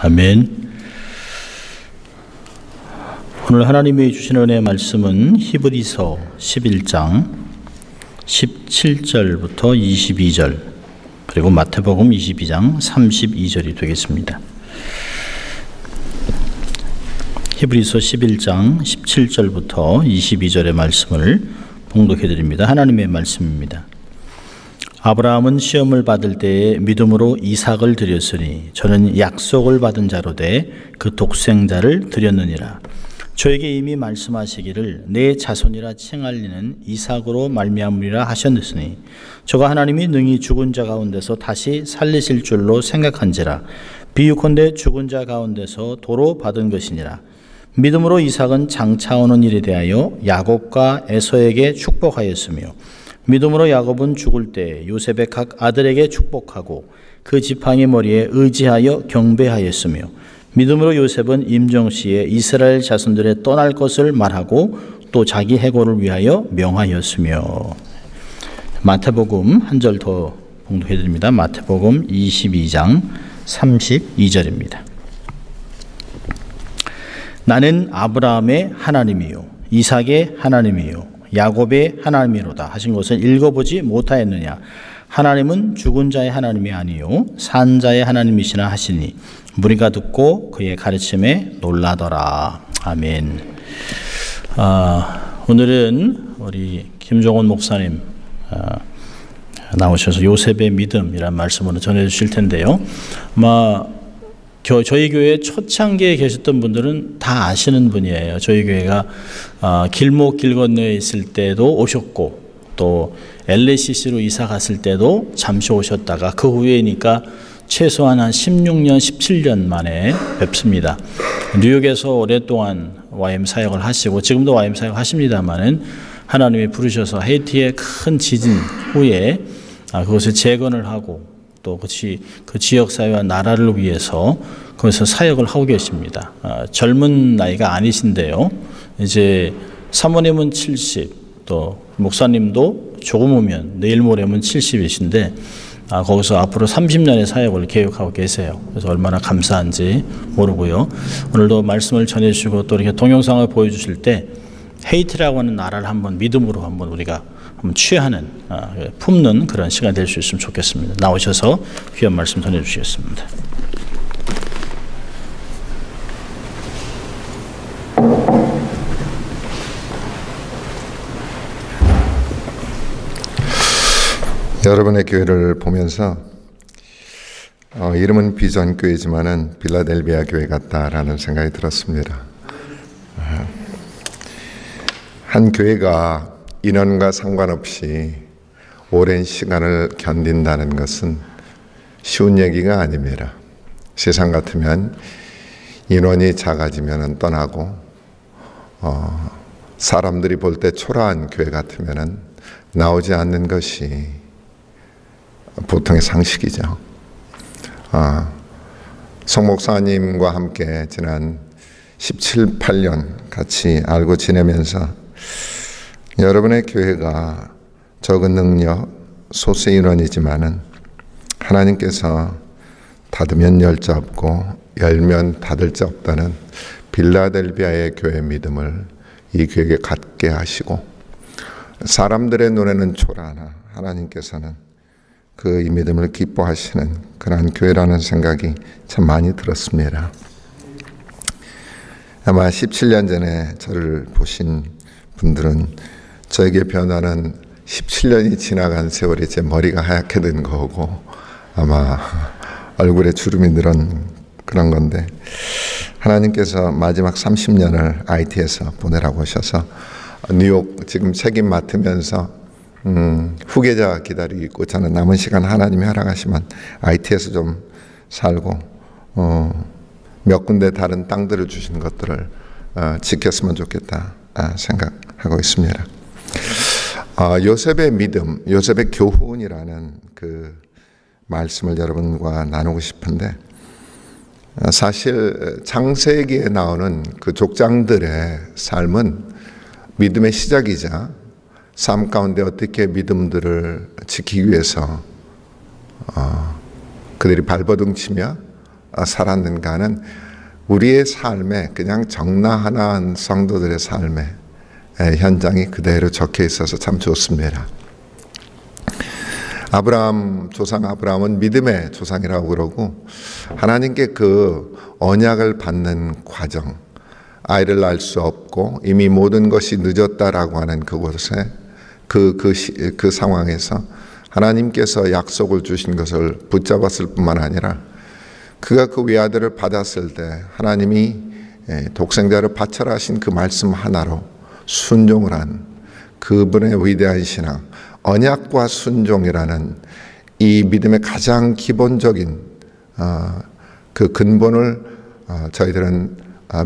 아멘. 오늘 하나님이 주신 은혜의 말씀은 히브리서 11장 17절부터 22절 그리고 마태복음 22장 32절이 되겠습니다. 히브리서 11장 17절부터 22절의 말씀을 봉독해 드립니다. 하나님의 말씀입니다. 아브라함은 시험을 받을 때에 믿음으로 이삭을 드렸으니 저는 약속을 받은 자로 돼 그 독생자를 드렸느니라. 저에게 이미 말씀하시기를 내 자손이라 칭할 이는 이삭으로 말미암으리라 하셨으니 저가 하나님이 능히 죽은 자 가운데서 다시 살리실 줄로 생각한지라. 비유컨대 죽은 자 가운데서 도로 받은 것이니라. 믿음으로 이삭은 장차 오는 일에 대하여 야곱과 에서에게 축복하였으며 믿음으로 야곱은 죽을 때 요셉의 각 아들에게 축복하고 그 지팡이 머리에 의지하여 경배하였으며 믿음으로 요셉은 임종시에 이스라엘 자손들의 떠날 것을 말하고 또 자기 해고를 위하여 명하였으며. 마태복음 한 절 더 봉독해 드립니다. 마태복음 22장 32절입니다. 나는 아브라함의 하나님이요 이삭의 하나님이요 야곱의 하나님이로다 하신 것을 읽어보지 못하였느냐. 하나님은 죽은 자의 하나님이 아니요 산 자의 하나님이시나 하시니 무리가 듣고 그의 가르침에 놀라더라. 아멘. 오늘은 우리 김종원 목사님 나오셔서 요셉의 믿음이란 말씀으로 전해주실 텐데요. 아마 저희 교회 초창기에 계셨던 분들은 다 아시는 분이에요. 저희 교회가 길목 길 건너에 있을 때도 오셨고 또 LACC로 이사 갔을 때도 잠시 오셨다가 그 후에니까 최소한 한 16년, 17년 만에 뵙습니다. 뉴욕에서 오랫동안 YM 사역을 하시고 지금도 YM 사역 하십니다만은 하나님이 부르셔서 헤이티의 큰 지진 후에 그것을 재건을 하고 또 그 지역사회와 나라를 위해서 거기서 사역을 하고 계십니다. 젊은 나이가 아니신데요. 이제 사모님은 70, 또 목사님도 조금 오면 내일 모레면 70이신데 거기서 앞으로 30년의 사역을 계획하고 계세요. 그래서 얼마나 감사한지 모르고요. 오늘도 말씀을 전해주시고 또 이렇게 동영상을 보여주실 때 헤이티라고 하는 나라를 한번 믿음으로 한번 우리가 취하는 품는 그런 시간이 될 수 있으면 좋겠습니다. 나오셔서 귀한 말씀 전해주시겠습니다. 여러분의 교회를 보면서 이름은 비전 교회지만은 빌라델비아 교회 같다라는 생각이 들었습니다. 한 교회가 인원과 상관없이 오랜 시간을 견딘다는 것은 쉬운 얘기가 아닙니다. 세상 같으면 인원이 작아지면 떠나고 사람들이 볼 때 초라한 교회 같으면 나오지 않는 것이 보통의 상식이죠. 송 목사님과 함께 지난 17, 18년 같이 알고 지내면서 여러분의 교회가 적은 능력, 소수 인원이지만은 하나님께서 닫으면 열 자 없고 열면 닫을 자 없다는 빌라델비아의 교회 믿음을 이 교회에 갖게 하시고 사람들의 눈에는 초라하나 하나님께서는 그 이 믿음을 기뻐하시는 그러한 교회라는 생각이 참 많이 들었습니다. 아마 17년 전에 저를 보신 분들은 저에게 변화는 17년이 지나간 세월이 제 머리가 하얗게 된 거고 아마 얼굴에 주름이 늘은 그런 건데 하나님께서 마지막 30년을 IT에서 보내라고 하셔서 뉴욕 지금 책임 맡으면서 후계자 기다리고 있고 저는 남은 시간 하나님이 허락하시면 IT에서 좀 살고 몇 군데 다른 땅들을 주신 것들을 지켰으면 좋겠다 생각하고 있습니다. 요셉의 믿음, 요셉의 교훈이라는 그 말씀을 여러분과 나누고 싶은데 사실 창세기에 나오는 그 족장들의 삶은 믿음의 시작이자 삶 가운데 어떻게 믿음들을 지키기 위해서 그들이 발버둥치며 살았는가는 우리의 삶에 그냥 정나하나한 성도들의 삶의 현장이 그대로 적혀 있어서 참 좋습니다. 아브라함, 조상 아브라함은 믿음의 조상이라고 그러고 하나님께 그 언약을 받는 과정, 아이를 낳을 수 없고 이미 모든 것이 늦었다라고 하는 그곳에 그 상황에서 하나님께서 약속을 주신 것을 붙잡았을 뿐만 아니라 그가 그 외아들을 받았을 때 하나님이 독생자를 바쳐라 하신 그 말씀 하나로 순종을 한 그분의 위대한 신앙, 언약과 순종이라는 이 믿음의 가장 기본적인 그 근본을 저희들은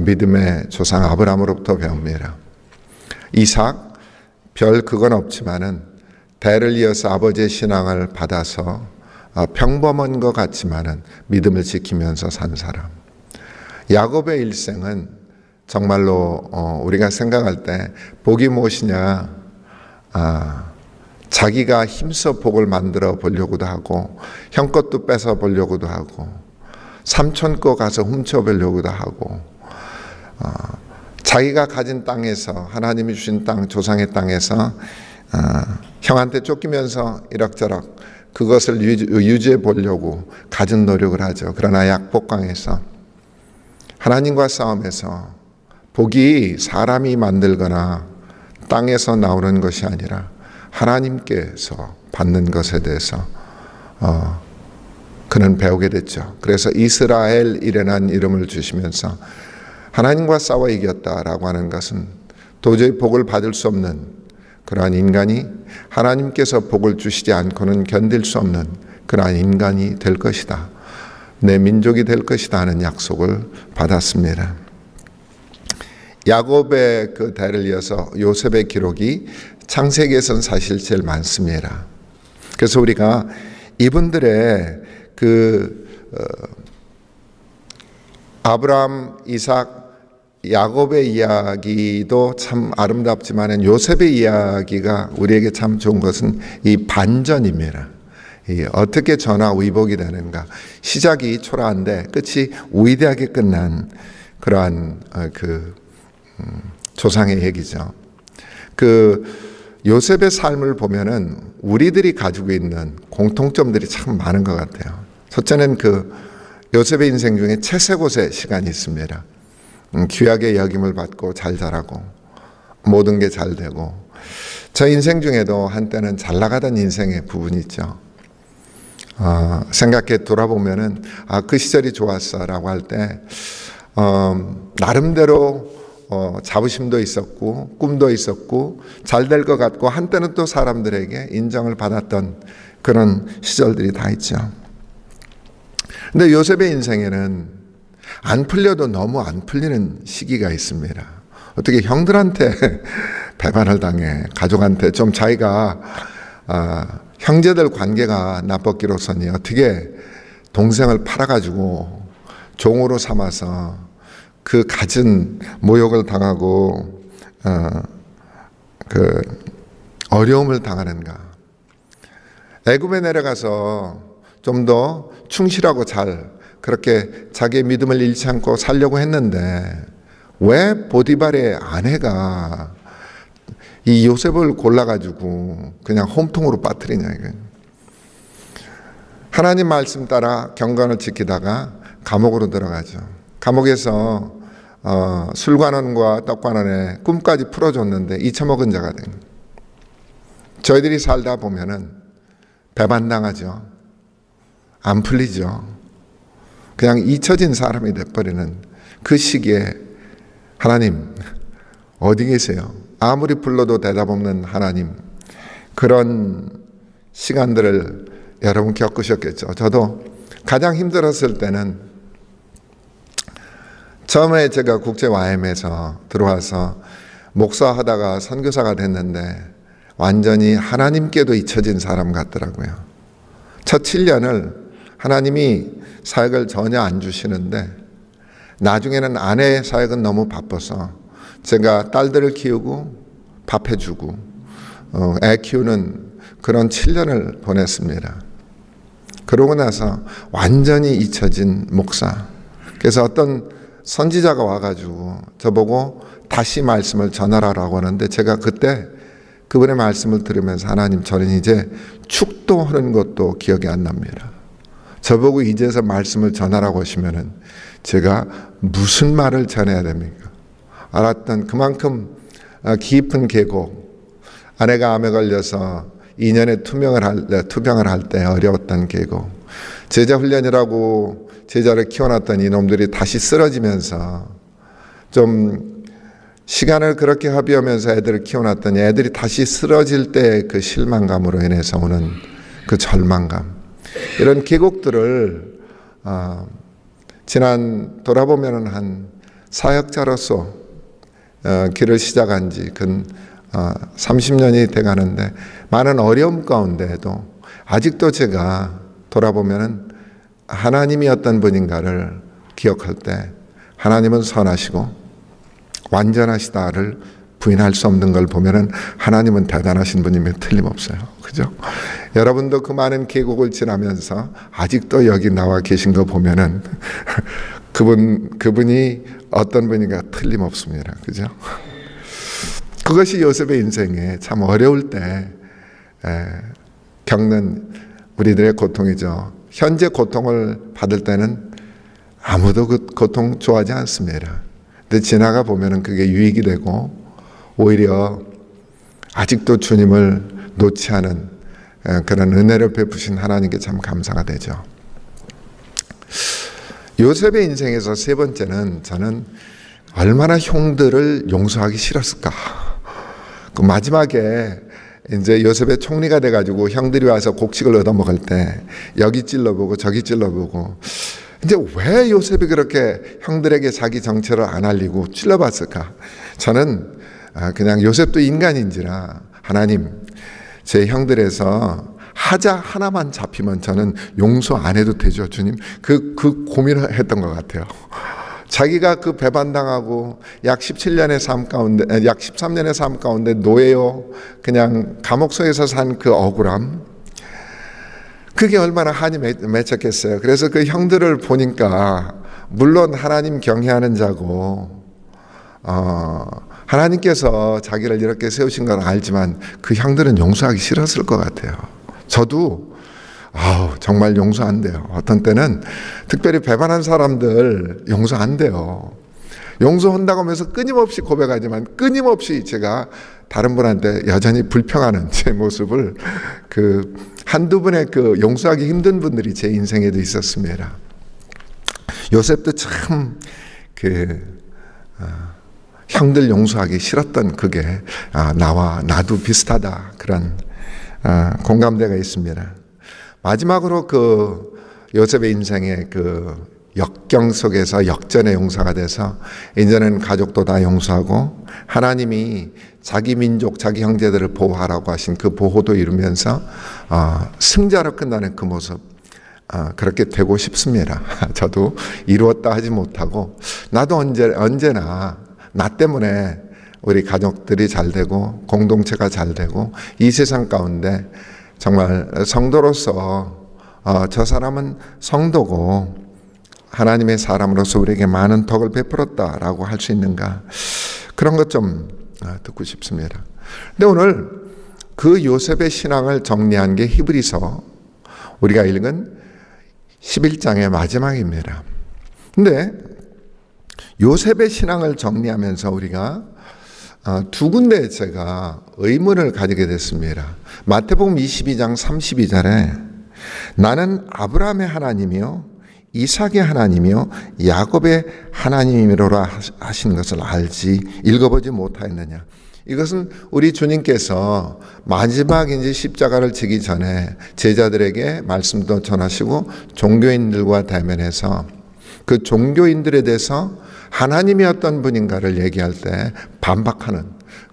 믿음의 조상 아브라함으로부터 배웁니다. 이삭, 별 그건 없지만은 대를 이어서 아버지의 신앙을 받아서 평범한 것 같지만은 믿음을 지키면서 산 사람. 야곱의 일생은 정말로 우리가 생각할 때 복이 무엇이냐, 자기가 힘써 복을 만들어 보려고도 하고 형 것도 뺏어 보려고도 하고 삼촌 거 가서 훔쳐 보려고도 하고 자기가 가진 땅에서 하나님이 주신 땅, 조상의 땅에서 형한테 쫓기면서 이럭저럭 그것을 유지해 보려고 가진 노력을 하죠. 그러나 약복강에서 하나님과 싸움에서 복이 사람이 만들거나 땅에서 나오는 것이 아니라 하나님께서 받는 것에 대해서 그는 배우게 됐죠. 그래서 이스라엘이라는 이름을 주시면서 하나님과 싸워 이겼다라고 하는 것은 도저히 복을 받을 수 없는 그러한 인간이 하나님께서 복을 주시지 않고는 견딜 수 없는 그러한 인간이 될 것이다. 내 민족이 될 것이다 하는 약속을 받았습니다. 야곱의 그 대를 이어서 요셉의 기록이 창세기에서는 사실 제일 많습니다. 그래서 우리가 이분들의 아브라함, 이삭, 야곱의 이야기도 참 아름답지만 요셉의 이야기가 우리에게 참 좋은 것은 이 반전입니다. 어떻게 전화위복이 되는가. 시작이 초라한데 끝이 위대하게 끝난 그러한 조상의 얘기죠. 요셉의 삶을 보면은 우리들이 가지고 있는 공통점들이 참 많은 것 같아요. 첫째는 요셉의 인생 중에 채색옷의 시간이 있습니다. 귀하게 여김을 받고 잘 자라고 모든 게 잘 되고 저 인생 중에도 한때는 잘 나가던 인생의 부분이 있죠. 생각해 돌아보면은 그 시절이 좋았어라고 할 때 나름대로 자부심도 있었고 꿈도 있었고 잘 될 것 같고 한때는 또 사람들에게 인정을 받았던 그런 시절들이 다 있죠. 근데 요셉의 인생에는 안 풀려도 너무 안 풀리는 시기가 있습니다. 어떻게 형들한테 배반을 당해 가족한테 좀 자기가 형제들 관계가 나빴기로서니 어떻게 동생을 팔아가지고 종으로 삼아서 그 갖은 모욕을 당하고 어려움을 당하는가. 애굽에 내려가서 좀 더 충실하고 잘 그렇게 자기의 믿음을 잃지 않고 살려고 했는데 왜 보디발의 아내가 이 요셉을 골라가지고 그냥 홈통으로 빠뜨리냐 이거. 하나님 말씀 따라 경건을 지키다가 감옥으로 들어가죠. 감옥에서 술관원과 떡관원의 꿈까지 풀어줬는데 잊혀먹은 자가 된 거예요. 저희들이 살다 보면은 배반당하죠. 안 풀리죠. 그냥 잊혀진 사람이 돼버리는 그 시기에 하나님 어디 계세요? 아무리 불러도 대답 없는 하나님. 그런 시간들을 여러분 겪으셨겠죠. 저도 가장 힘들었을 때는 처음에 제가 국제 YM에서 들어와서 목사하다가 선교사가 됐는데 완전히 하나님께도 잊혀진 사람 같더라고요. 첫 7년을 하나님이 사역을 전혀 안 주시는데 나중에는 아내의 사역은 너무 바빠서 제가 딸들을 키우고 밥 해주고 애 키우는 그런 7년을 보냈습니다. 그러고 나서 완전히 잊혀진 목사. 그래서 어떤 선지자가 와가지고 저보고 다시 말씀을 전하라고 하는데, 제가 그때 그분의 말씀을 들으면서 하나님, 저는 이제 축도하는 것도 기억이 안 납니다. 저보고 이제서 말씀을 전하라고 하시면은 제가 무슨 말을 전해야 됩니까? 알았던 그만큼 깊은 계곡, 아내가 암에 걸려서 2년에 투병을 할 때 어려웠던 계곡, 제자 훈련이라고 제자를 키워놨던 이놈들이 다시 쓰러지면서, 좀 시간을 그렇게 합의하면서 애들을 키워놨더니 애들이 다시 쓰러질 때 그 실망감으로 인해서 오는 그 절망감, 이런 계곡들을 지난 돌아보면은 한 사역자로서 길을 시작한 지 근 30년이 돼가는데, 많은 어려움 가운데에도 아직도 제가 돌아보면은 하나님이 어떤 분인가를 기억할 때, 하나님은 선하시고 완전하시다를 부인할 수 없는 걸 보면은 하나님은 대단하신 분임에 틀림없어요. 그죠? 여러분도 그 많은 계곡을 지나면서 아직도 여기 나와 계신 거 보면은 그분이 어떤 분인가 틀림없습니다. 그죠? 그것이 요셉의 인생에 참 어려울 때 겪는 우리들의 고통이죠. 현재 고통을 받을 때는 아무도 그 고통 좋아하지 않습니다. 근데 지나가 보면은 그게 유익이 되고, 오히려 아직도 주님을 놓지 않은 그런 은혜를 베푸신 하나님께 참 감사가 되죠. 요셉의 인생에서 세 번째는, 저는 얼마나 형들을 용서하기 싫었을까. 그 마지막에 이제 요셉의 총리가 돼가지고 형들이 와서 곡식을 얻어먹을 때 여기 찔러보고 저기 찔러보고, 이제 왜 요셉이 그렇게 형들에게 자기 정체를 안 알리고 찔러봤을까? 저는 그냥 요셉도 인간인지라, 하나님, 제 형들에서 하자 하나만 잡히면 저는 용서 안 해도 되죠, 주님? 그 고민을 했던 것 같아요. 자기가 그 배반당하고 약 17년의 삶 가운데, 약 13년의 삶 가운데 노예요, 그냥 감옥소에서 산 그 억울함, 그게 얼마나 한이 맺혔겠어요. 그래서 그 형들을 보니까, 물론 하나님 경외하는 자고 하나님께서 자기를 이렇게 세우신 건 알지만 그 형들은 용서하기 싫었을 것 같아요. 저도 정말 용서 안 돼요. 어떤 때는 특별히 배반한 사람들 용서 안 돼요. 용서한다고 하면서 끊임없이 고백하지만 끊임없이 제가 다른 분한테 여전히 불평하는 제 모습을 한두 분의 용서하기 힘든 분들이 제 인생에도 있었습니다. 요셉도 참 형들 용서하기 싫었던 그게 나도 비슷하다, 그런 공감대가 있습니다. 마지막으로 요셉의 인생의 역경 속에서 역전의 용사가 돼서 이제는 가족도 다 용서하고 하나님이 자기 민족, 자기 형제들을 보호하라고 하신 그 보호도 이루면서 승자로 끝나는 그 모습, 그렇게 되고 싶습니다. 저도 이루었다 하지 못하고, 나도 언제나 나 때문에 우리 가족들이 잘 되고 공동체가 잘 되고 이 세상 가운데 정말 성도로서 저 사람은 성도고 하나님의 사람으로서 우리에게 많은 덕을 베풀었다라고 할 수 있는가, 그런 것 좀 듣고 싶습니다. 근데 오늘 그 요셉의 신앙을 정리한 게 히브리서, 우리가 읽은 11장의 마지막입니다. 근데 요셉의 신앙을 정리하면서 우리가 두 군데에 제가 의문을 가지게 됐습니다. 마태복음 22장 32절에 나는 아브라함의 하나님이요 이삭의 하나님이요 야곱의 하나님이로라 하신 것을 알지 읽어보지 못하였느냐. 이것은 우리 주님께서 마지막 이제 십자가를 지기 전에 제자들에게 말씀도 전하시고 종교인들과 대면해서 그 종교인들에 대해서 하나님이 어떤 분인가를 얘기할 때 반박하는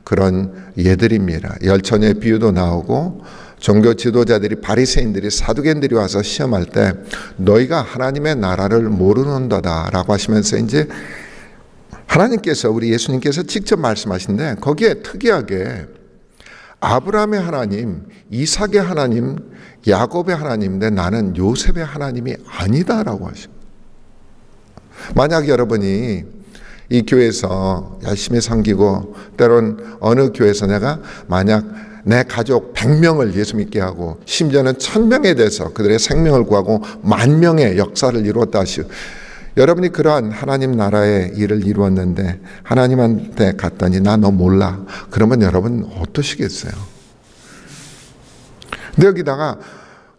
그런 예들입니다. 열처녀의 비유도 나오고 종교 지도자들이, 바리새인들이, 사두개인들이 와서 시험할 때 너희가 하나님의 나라를 모르는도다라고 하시면서 이제 하나님께서, 우리 예수님께서 직접 말씀하신데 거기에 특이하게 아브라함의 하나님, 이삭의 하나님, 야곱의 하나님인데 나는 요셉의 하나님이 아니다라고 하십니다. 만약 여러분이 이 교회에서 열심히 섬기고 때론 어느 교회에서 내가 만약 내 가족 100명을 예수 믿게 하고 심지어는 1000명에 대해서 그들의 생명을 구하고 10,000명의 역사를 이루었다 하시오. 여러분이 그러한 하나님 나라의 일을 이루었는데 하나님한테 갔더니 나 너 몰라. 그러면 여러분 어떠시겠어요? 근데 여기다가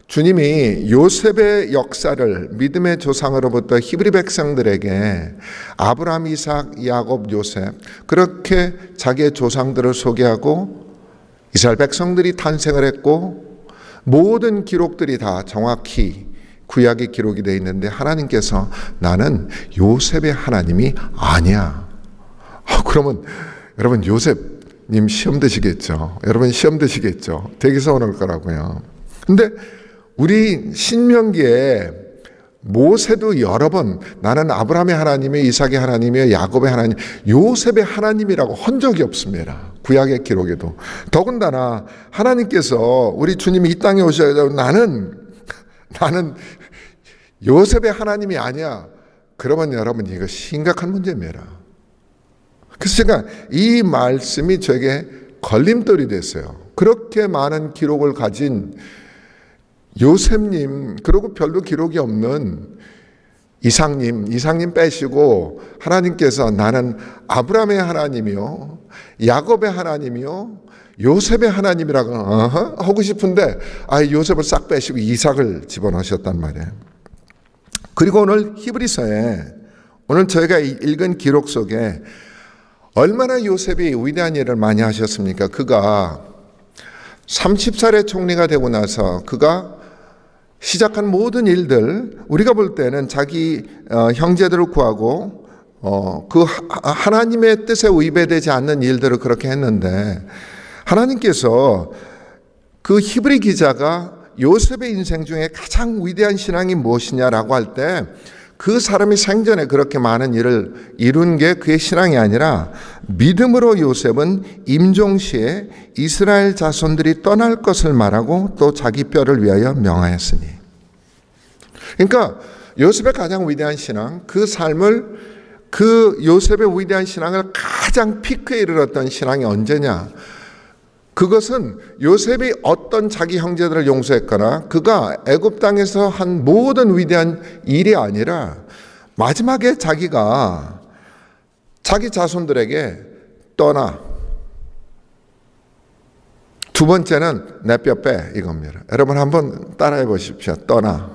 주님이 요셉의 역사를 믿음의 조상으로부터 히브리 백성들에게 아브라함, 이삭, 야곱, 요셉 그렇게 자기의 조상들을 소개하고 이스라엘 백성들이 탄생을 했고 모든 기록들이 다 정확히 구약의 기록이 되어 있는데 하나님께서 나는 요셉의 하나님이 아니야. 그러면 여러분 요셉님 시험 드시겠죠. 여러분 시험 드시겠죠. 되게 서운할 거라고요. 근데 우리 신명기에 모세도 여러 번 나는 아브라함의 하나님이요 이삭의 하나님이요 야곱의 하나님 요셉의 하나님이라고 한 적이 없습니다. 구약의 기록에도. 더군다나 하나님께서 우리 주님이 이 땅에 오셔서 나는 요셉의 하나님이 아니야. 그러면 여러분 이거 심각한 문제입니다. 그래서 제가 이 말씀이 저에게 걸림돌이 됐어요. 그렇게 많은 기록을 가진 요셉님 그리고 별로 기록이 없는 이삭님 빼시고 하나님께서 나는 아브라함의 하나님이요 야곱의 하나님이요 요셉의 하나님이라고 하고 싶은데 요셉을 싹 빼시고 이삭을 집어넣으셨단 말이에요. 그리고 오늘 히브리서에 오늘 저희가 읽은 기록 속에 얼마나 요셉이 위대한 일을 많이 하셨습니까? 그가 30살의 총리가 되고 나서 그가 시작한 모든 일들 우리가 볼 때는 자기 형제들을 구하고 그 하나님의 뜻에 위배되지 않는 일들을 그렇게 했는데 하나님께서 그 히브리 기자가 요셉의 인생 중에 가장 위대한 신앙이 무엇이냐라고 할 때 그 사람이 생전에 그렇게 많은 일을 이룬 게 그의 신앙이 아니라 믿음으로 요셉은 임종시에 이스라엘 자손들이 떠날 것을 말하고 또 자기 뼈를 위하여 명하였으니. 그러니까 요셉의 가장 위대한 신앙, 그 삶을 그 요셉의 위대한 신앙을 가장 피크에 이르렀던 신앙이 언제냐? 그것은 요셉이 어떤 자기 형제들을 용서했거나 그가 애굽 땅에서 한 모든 위대한 일이 아니라 마지막에 자기가 자기 자손들에게 떠나. 두 번째는 내 뼈 빼 이겁니다. 여러분 한번 따라해 보십시오. 떠나.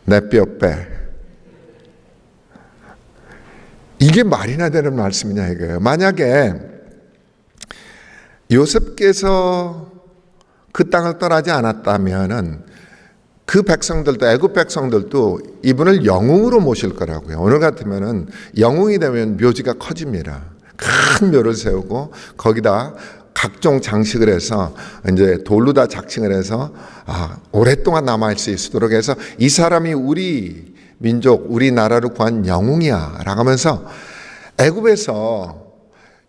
내 뼈 빼. 이게 말이나 되는 말씀이냐 이거예요. 만약에 요셉께서 그 땅을 떠나지 않았다면은 그 백성들도 애굽 백성들도 이분을 영웅으로 모실 거라고요. 오늘 같으면은 영웅이 되면 묘지가 커집니다. 큰 묘를 세우고 거기다 각종 장식을 해서 이제 돌로 다 작칭을 해서 오랫동안 남아 있을 수 있도록 해서 이 사람이 우리 민족, 우리 나라를 구한 영웅이야라고 하면서 애굽에서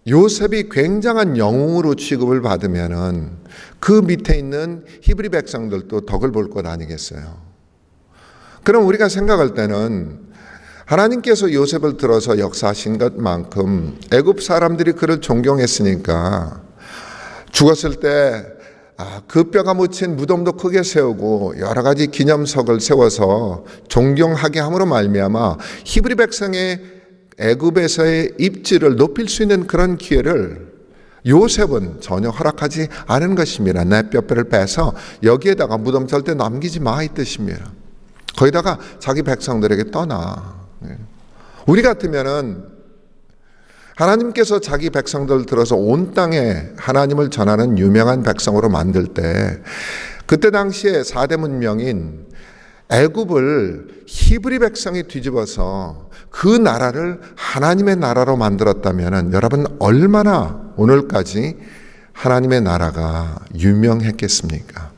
요셉이 굉장한 영웅으로 취급을 받으면은 그 밑에 있는 히브리 백성들도 덕을 볼 것 아니겠어요? 그럼 우리가 생각할 때는 하나님께서 요셉을 들어서 역사하신 것만큼 애굽 사람들이 그를 존경했으니까 죽었을 때 그 뼈가 묻힌 무덤도 크게 세우고 여러 가지 기념석을 세워서 존경하게 함으로 말미암아 히브리 백성의 애굽에서의 입지를 높일 수 있는 그런 기회를 요셉은 전혀 허락하지 않은 것입니다. 내 뼈뼈를 빼서 여기에다가 무덤 절대 남기지 마 이 뜻입니다. 거기다가 자기 백성들에게 떠나. 우리 같으면은 하나님께서 자기 백성들을 들어서 온 땅에 하나님을 전하는 유명한 백성으로 만들 때 그때 당시에 4대 문명인 애굽을 히브리 백성이 뒤집어서 그 나라를 하나님의 나라로 만들었다면 여러분 얼마나 오늘까지 하나님의 나라가 유명했겠습니까?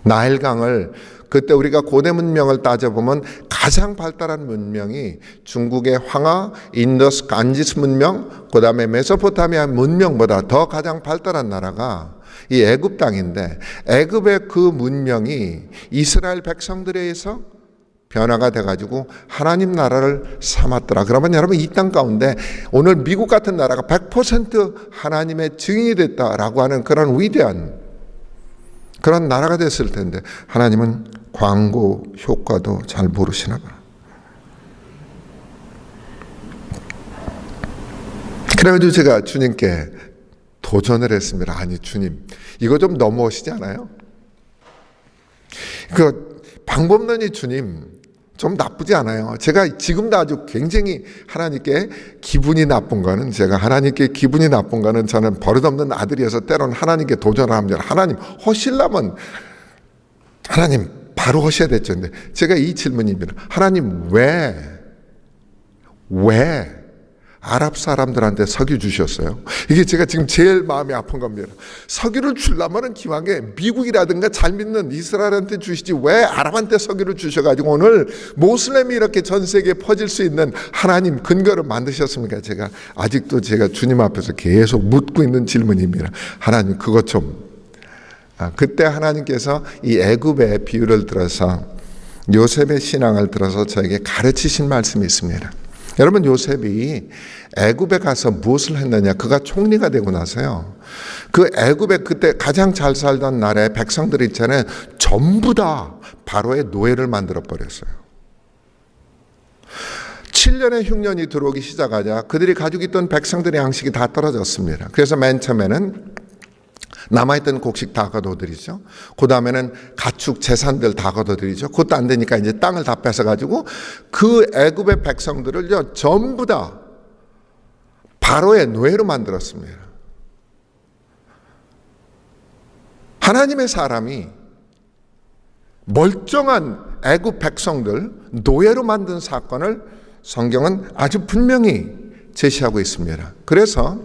나일강을 그때 우리가 고대 문명을 따져보면 가장 발달한 문명이 중국의 황하, 인더스 간지스 문명, 그 다음에 메소포타미아 문명보다 더 가장 발달한 나라가 이 애굽 땅인데, 애굽의 그 문명이 이스라엘 백성들에 의해서 변화가 돼가지고 하나님 나라를 삼았더라. 그러면 여러분, 이 땅 가운데 오늘 미국 같은 나라가 100% 하나님의 증인이 됐다라고 하는 그런 위대한 그런 나라가 됐을 텐데, 하나님은 광고 효과도 잘 모르시나 봐. 그래가지고 제가 주님께 도전을 했습니다. 아니 주님, 이거 좀 너무하시지 않아요? 그 방법론이 주님 좀 나쁘지 않아요. 제가 지금도 아주 굉장히 하나님께 기분이 나쁜 거는, 제가 하나님께 기분이 나쁜 거는 저는 버릇없는 아들이어서 때로는 하나님께 도전을 합니다. 하나님 허실라면 하나님 바로 하셔야 됐죠. 근데 제가 이 질문입니다. 하나님 왜 아랍 사람들한테 석유 주셨어요? 이게 제가 지금 제일 마음이 아픈 겁니다. 석유를 주려면 기왕에 미국이라든가 잘 믿는 이스라엘한테 주시지 왜 아랍한테 석유를 주셔가지고 오늘 모슬렘이 이렇게 전 세계에 퍼질 수 있는 하나님 근거를 만드셨습니까? 제가 아직도 제가 주님 앞에서 계속 묻고 있는 질문입니다. 하나님 그것 좀. 그때 하나님께서 이 애굽의 비유를 들어서 요셉의 신앙을 들어서 저에게 가르치신 말씀이 있습니다. 여러분, 요셉이 애굽에 가서 무엇을 했느냐? 그가 총리가 되고 나서요, 그 애굽에 그때 가장 잘 살던 나라의 백성들 있잖아요, 전부 다 바로의 노예를 만들어 버렸어요. 7년의 흉년이 들어오기 시작하자 그들이 가지고 있던 백성들의 양식이 다 떨어졌습니다. 그래서 맨 처음에는 남아있던 곡식 다 거둬들이죠. 그 다음에는 가축 재산들 다 거둬들이죠. 그것도 안 되니까 이제 땅을 다 뺏어가지고 그 애굽의 백성들을 전부 다 바로의 노예로 만들었습니다. 하나님의 사람이 멀쩡한 애굽 백성들 노예로 만든 사건을 성경은 아주 분명히 제시하고 있습니다. 그래서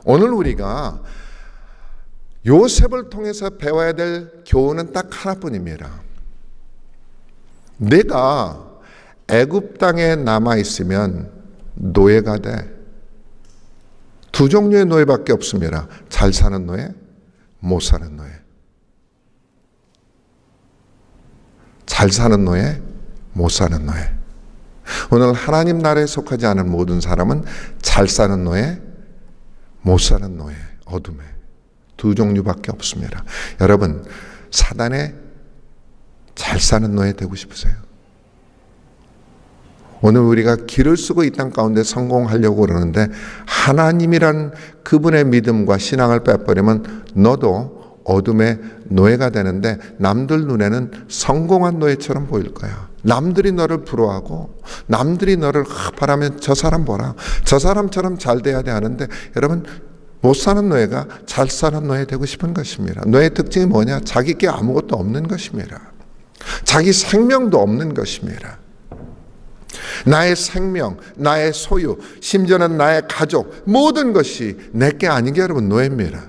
오늘 우리가 요셉을 통해서 배워야 될 교훈은 딱 하나뿐입니다. 내가 애굽 땅에 남아 있으면 노예가 돼. 두 종류의 노예밖에 없습니다. 잘 사는 노예, 못 사는 노예. 잘 사는 노예, 못 사는 노예. 오늘 하나님 나라에 속하지 않은 모든 사람은 잘 사는 노예, 못 사는 노예, 어둠에 두 종류밖에 없습니다. 여러분, 사단의 잘 사는 노예 되고 싶으세요? 오늘 우리가 길을 쓰고 이 땅 가운데 성공하려고 그러는데 하나님이란 그분의 믿음과 신앙을 빼버리면 너도 어둠의 노예가 되는데 남들 눈에는 성공한 노예처럼 보일 거야. 남들이 너를 부러워하고 남들이 너를 바라면 저 사람 보라, 저 사람처럼 잘 돼야 돼 하는데, 여러분, 못 사는 노예가 잘 사는 노예 되고 싶은 것입니다. 노예의 특징이 뭐냐? 자기께 아무것도 없는 것입니다. 자기 생명도 없는 것입니다. 나의 생명, 나의 소유, 심지어는 나의 가족, 모든 것이 내게 아닌 게 여러분 노예입니다.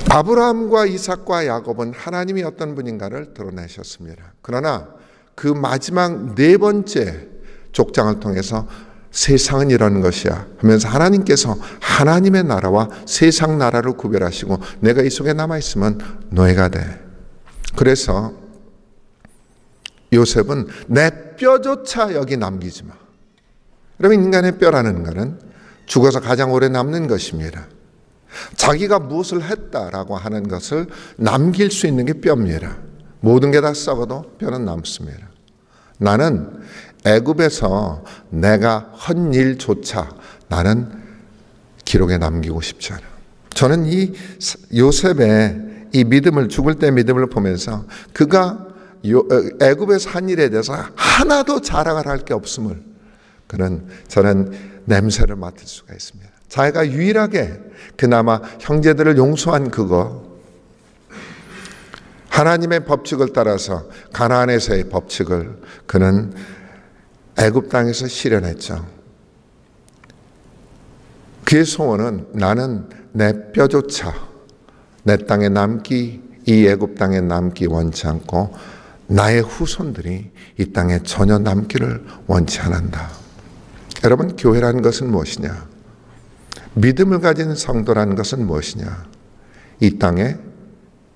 아브라함과 이삭과 야곱은 하나님이 어떤 분인가를 드러내셨습니다. 그러나 그 마지막 네 번째 족장을 통해서 세상은 이런 것이야 하면서 하나님께서 하나님의 나라와 세상 나라를 구별하시고 내가 이 속에 남아있으면 노예가 돼. 그래서 요셉은 내 뼈조차 여기 남기지 마. 여러분, 인간의 뼈라는 것은 죽어서 가장 오래 남는 것입니다. 자기가 무엇을 했다라고 하는 것을 남길 수 있는 게 뼈입니다. 모든 게 다 썩어도 뼈는 남습니다. 나는 애굽에서 내가 한 일조차 나는 기록에 남기고 싶지 않아. 저는 이 요셉의 이 믿음을, 죽을 때 믿음을 보면서 그가 애굽에서 한 일에 대해서 하나도 자랑을 할 게 없음을 저는 냄새를 맡을 수가 있습니다. 자기가 유일하게 그나마 형제들을 용서한 그거, 하나님의 법칙을 따라서 가나안에서의 법칙을 그는 애굽 땅에서 실현했죠. 그의 소원은 나는 내 뼈조차 내 땅에 남기, 이 애굽 땅에 남기 원치 않고 나의 후손들이 이 땅에 전혀 남기를 원치 않는다. 여러분, 교회라는 것은 무엇이냐? 믿음을 가진 성도라는 것은 무엇이냐? 이 땅에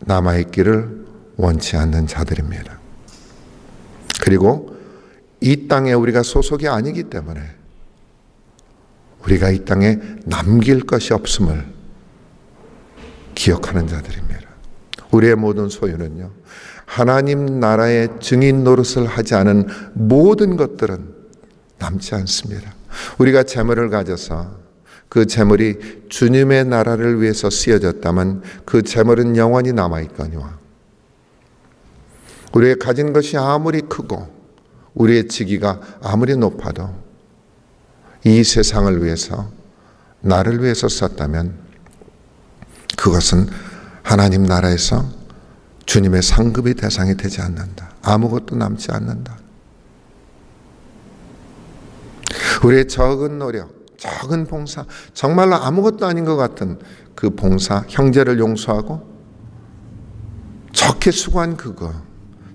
남아있기를 원치 않는 자들입니다. 그리고 이 땅에 우리가 소속이 아니기 때문에 우리가 이 땅에 남길 것이 없음을 기억하는 자들입니다. 우리의 모든 소유는요, 하나님 나라의 증인 노릇을 하지 않은 모든 것들은 남지 않습니다. 우리가 재물을 가져서 그 재물이 주님의 나라를 위해서 쓰여졌다면 그 재물은 영원히 남아있거니와, 우리의 가진 것이 아무리 크고 우리의 직위가 아무리 높아도 이 세상을 위해서, 나를 위해서 썼다면 그것은 하나님 나라에서 주님의 상급의 대상이 되지 않는다. 아무것도 남지 않는다. 우리의 적은 노력, 적은 봉사, 정말로 아무것도 아닌 것 같은 그 봉사, 형제를 용서하고 적게 수고한 그거,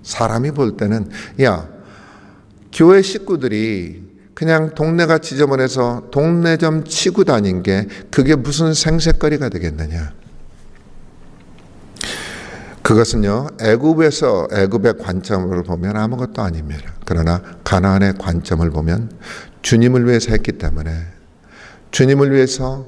사람이 볼 때는, 야, 교회 식구들이 그냥 동네가 지저분해서 동네 좀 치고 다닌 게 그게 무슨 생색거리가 되겠느냐. 그것은요, 애굽의 관점을 보면 아무것도 아닙니다. 그러나 가나안의 관점을 보면 주님을 위해서 했기 때문에, 주님을 위해서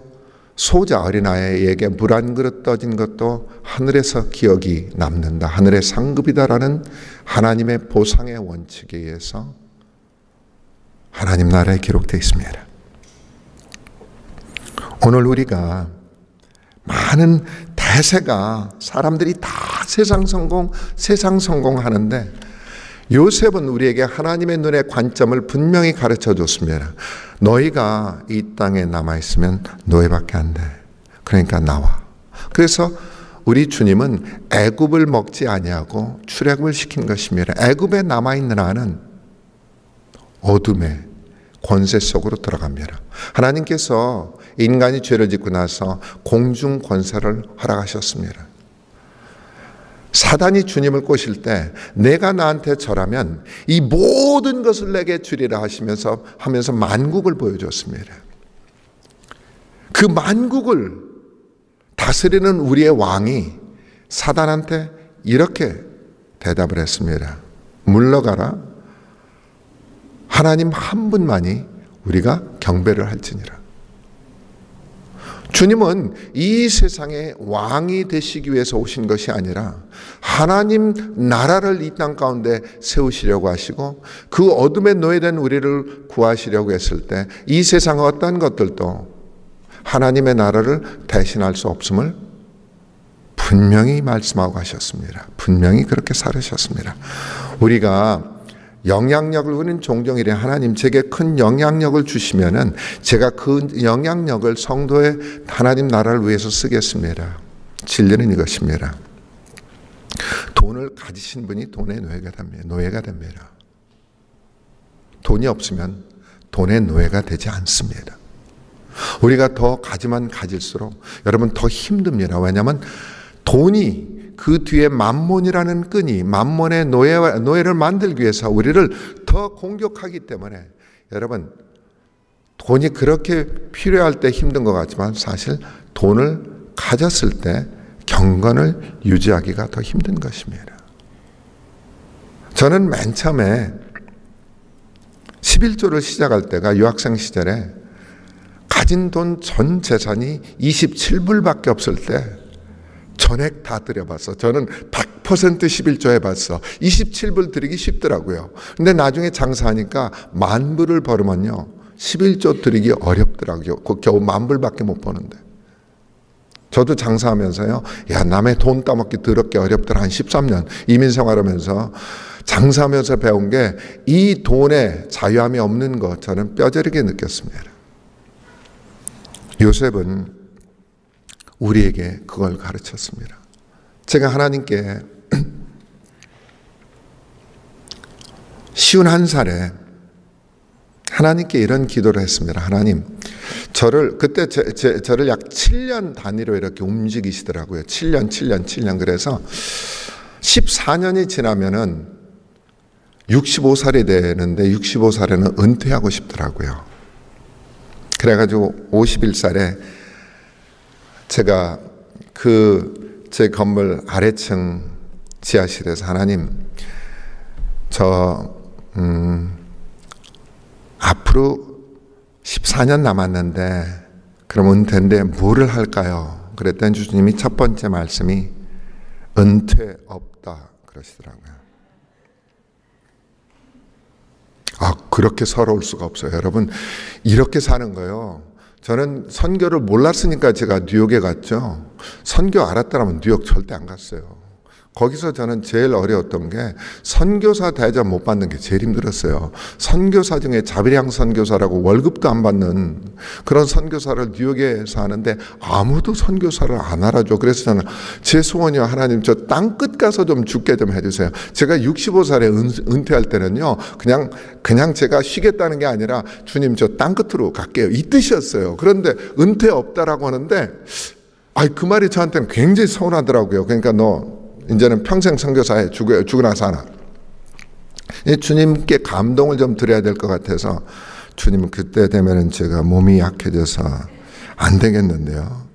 소자 어린아이에게 물 한 그릇 떠진 것도 하늘에서 기억이 남는다, 하늘의 상급이다라는 하나님의 보상의 원칙에 의해서 하나님 나라에 기록되어 있습니다. 오늘 우리가 많은 대세가, 사람들이 다 세상 성공 하는데, 요셉은 우리에게 하나님의 눈의 관점을 분명히 가르쳐 줬습니다. 너희가 이 땅에 남아있으면 너희밖에 안 돼. 그러니까 나와. 그래서 우리 주님은 애굽을 먹지 아니하고 출애굽을 시킨 것입니다. 애굽에 남아있는 한은 어둠의 권세 속으로 들어갑니다. 하나님께서 인간이 죄를 짓고 나서 공중 권세를 허락하셨습니다. 사단이 주님을 꼬실 때 내가 나한테 절하면 이 모든 것을 내게 주리라 하면서 만국을 보여줬습니다. 그 만국을 다스리는 우리의 왕이 사단한테 이렇게 대답을 했습니다. 물러가라. 하나님 한 분만이 우리가 경배를 할지니라. 주님은 이 세상의 왕이 되시기 위해서 오신 것이 아니라 하나님 나라를 이 땅 가운데 세우시려고 하시고, 그 어둠에 노예된 우리를 구하시려고 했을 때 이 세상의 어떤 것들도 하나님의 나라를 대신할 수 없음을 분명히 말씀하고 가셨습니다. 분명히 그렇게 살으셨습니다. 우리가 영향력을, 우리는 종종 이래, 하나님 제게 큰 영향력을 주시면은 제가 그 영향력을 성도의 하나님 나라를 위해서 쓰겠습니다. 진리는 이것입니다. 돈을 가지신 분이 돈의 노예가 됩니다. 돈이 없으면 돈의 노예가 되지 않습니다. 우리가 더 가지만 가질수록 여러분 더 힘듭니다. 왜냐하면 돈이, 그 뒤에 만몬이라는 끈이, 만몬의 노예를 만들기 위해서 우리를 더 공격하기 때문에, 여러분 돈이 그렇게 필요할 때 힘든 것 같지만 사실 돈을 가졌을 때 경건을 유지하기가 더 힘든 것입니다. 저는 맨 처음에 11조를 시작할 때가 유학생 시절에 가진 돈 전 재산이 27불밖에 없을 때 전액 다 드려봤어. 저는 100% 11조 해봤어. 27불 드리기 쉽더라고요. 근데 나중에 장사하니까 10,000불을 벌으면요 11조 드리기 어렵더라고요. 겨우 10,000불밖에 못 버는데. 저도 장사하면서요, 야, 남의 돈 따먹기 더럽게 어렵더라. 한 13년 이민 생활하면서 장사하면서 배운 게 이 돈에 자유함이 없는 것, 저는 뼈저리게 느꼈습니다. 요셉은 우리에게 그걸 가르쳤습니다. 제가 하나님께 51살에 하나님께 이런 기도를 했습니다. 하나님, 그때 저를 약 7년 단위로 이렇게 움직이시더라고요. 7년. 그래서 14년이 지나면은 65살이 되는데 65살에는 은퇴하고 싶더라고요. 그래가지고 51살에 제가 제 건물 아래층 지하실에서 하나님, 앞으로 14년 남았는데 그럼 은퇴인데 뭐를 할까요? 그랬더니 주님이 첫 번째 말씀이 은퇴 없다 그러시더라고요. 그렇게 서러울 수가 없어요. 여러분, 이렇게 사는 거예요. 저는 선교를 몰랐으니까 제가 뉴욕에 갔죠. 선교 알았더라면 뉴욕 절대 안 갔어요. 거기서 저는 제일 어려웠던 게 선교사 대접 못 받는 게 제일 힘들었어요. 선교사 중에 자비량 선교사라고 월급도 안 받는 그런 선교사를 뉴욕에서 하는데 아무도 선교사를 안 알아줘. 그래서 저는 제 소원이요, 하나님 저 땅끝 가서 좀 죽게 좀 해주세요. 제가 65살에 은퇴할 때는요, 그냥 제가 쉬겠다는 게 아니라 주님 저 땅끝으로 갈게요, 이 뜻이었어요. 그런데 은퇴 없다라고 하는데 그 말이 저한테는 굉장히 서운하더라고요. 그러니까 너 이제는 평생 선교사에 죽으나 사나. 주님께 감동을 좀 드려야 될 것 같아서 주님은 그때 되면은 제가 몸이 약해져서 안 되겠는데요.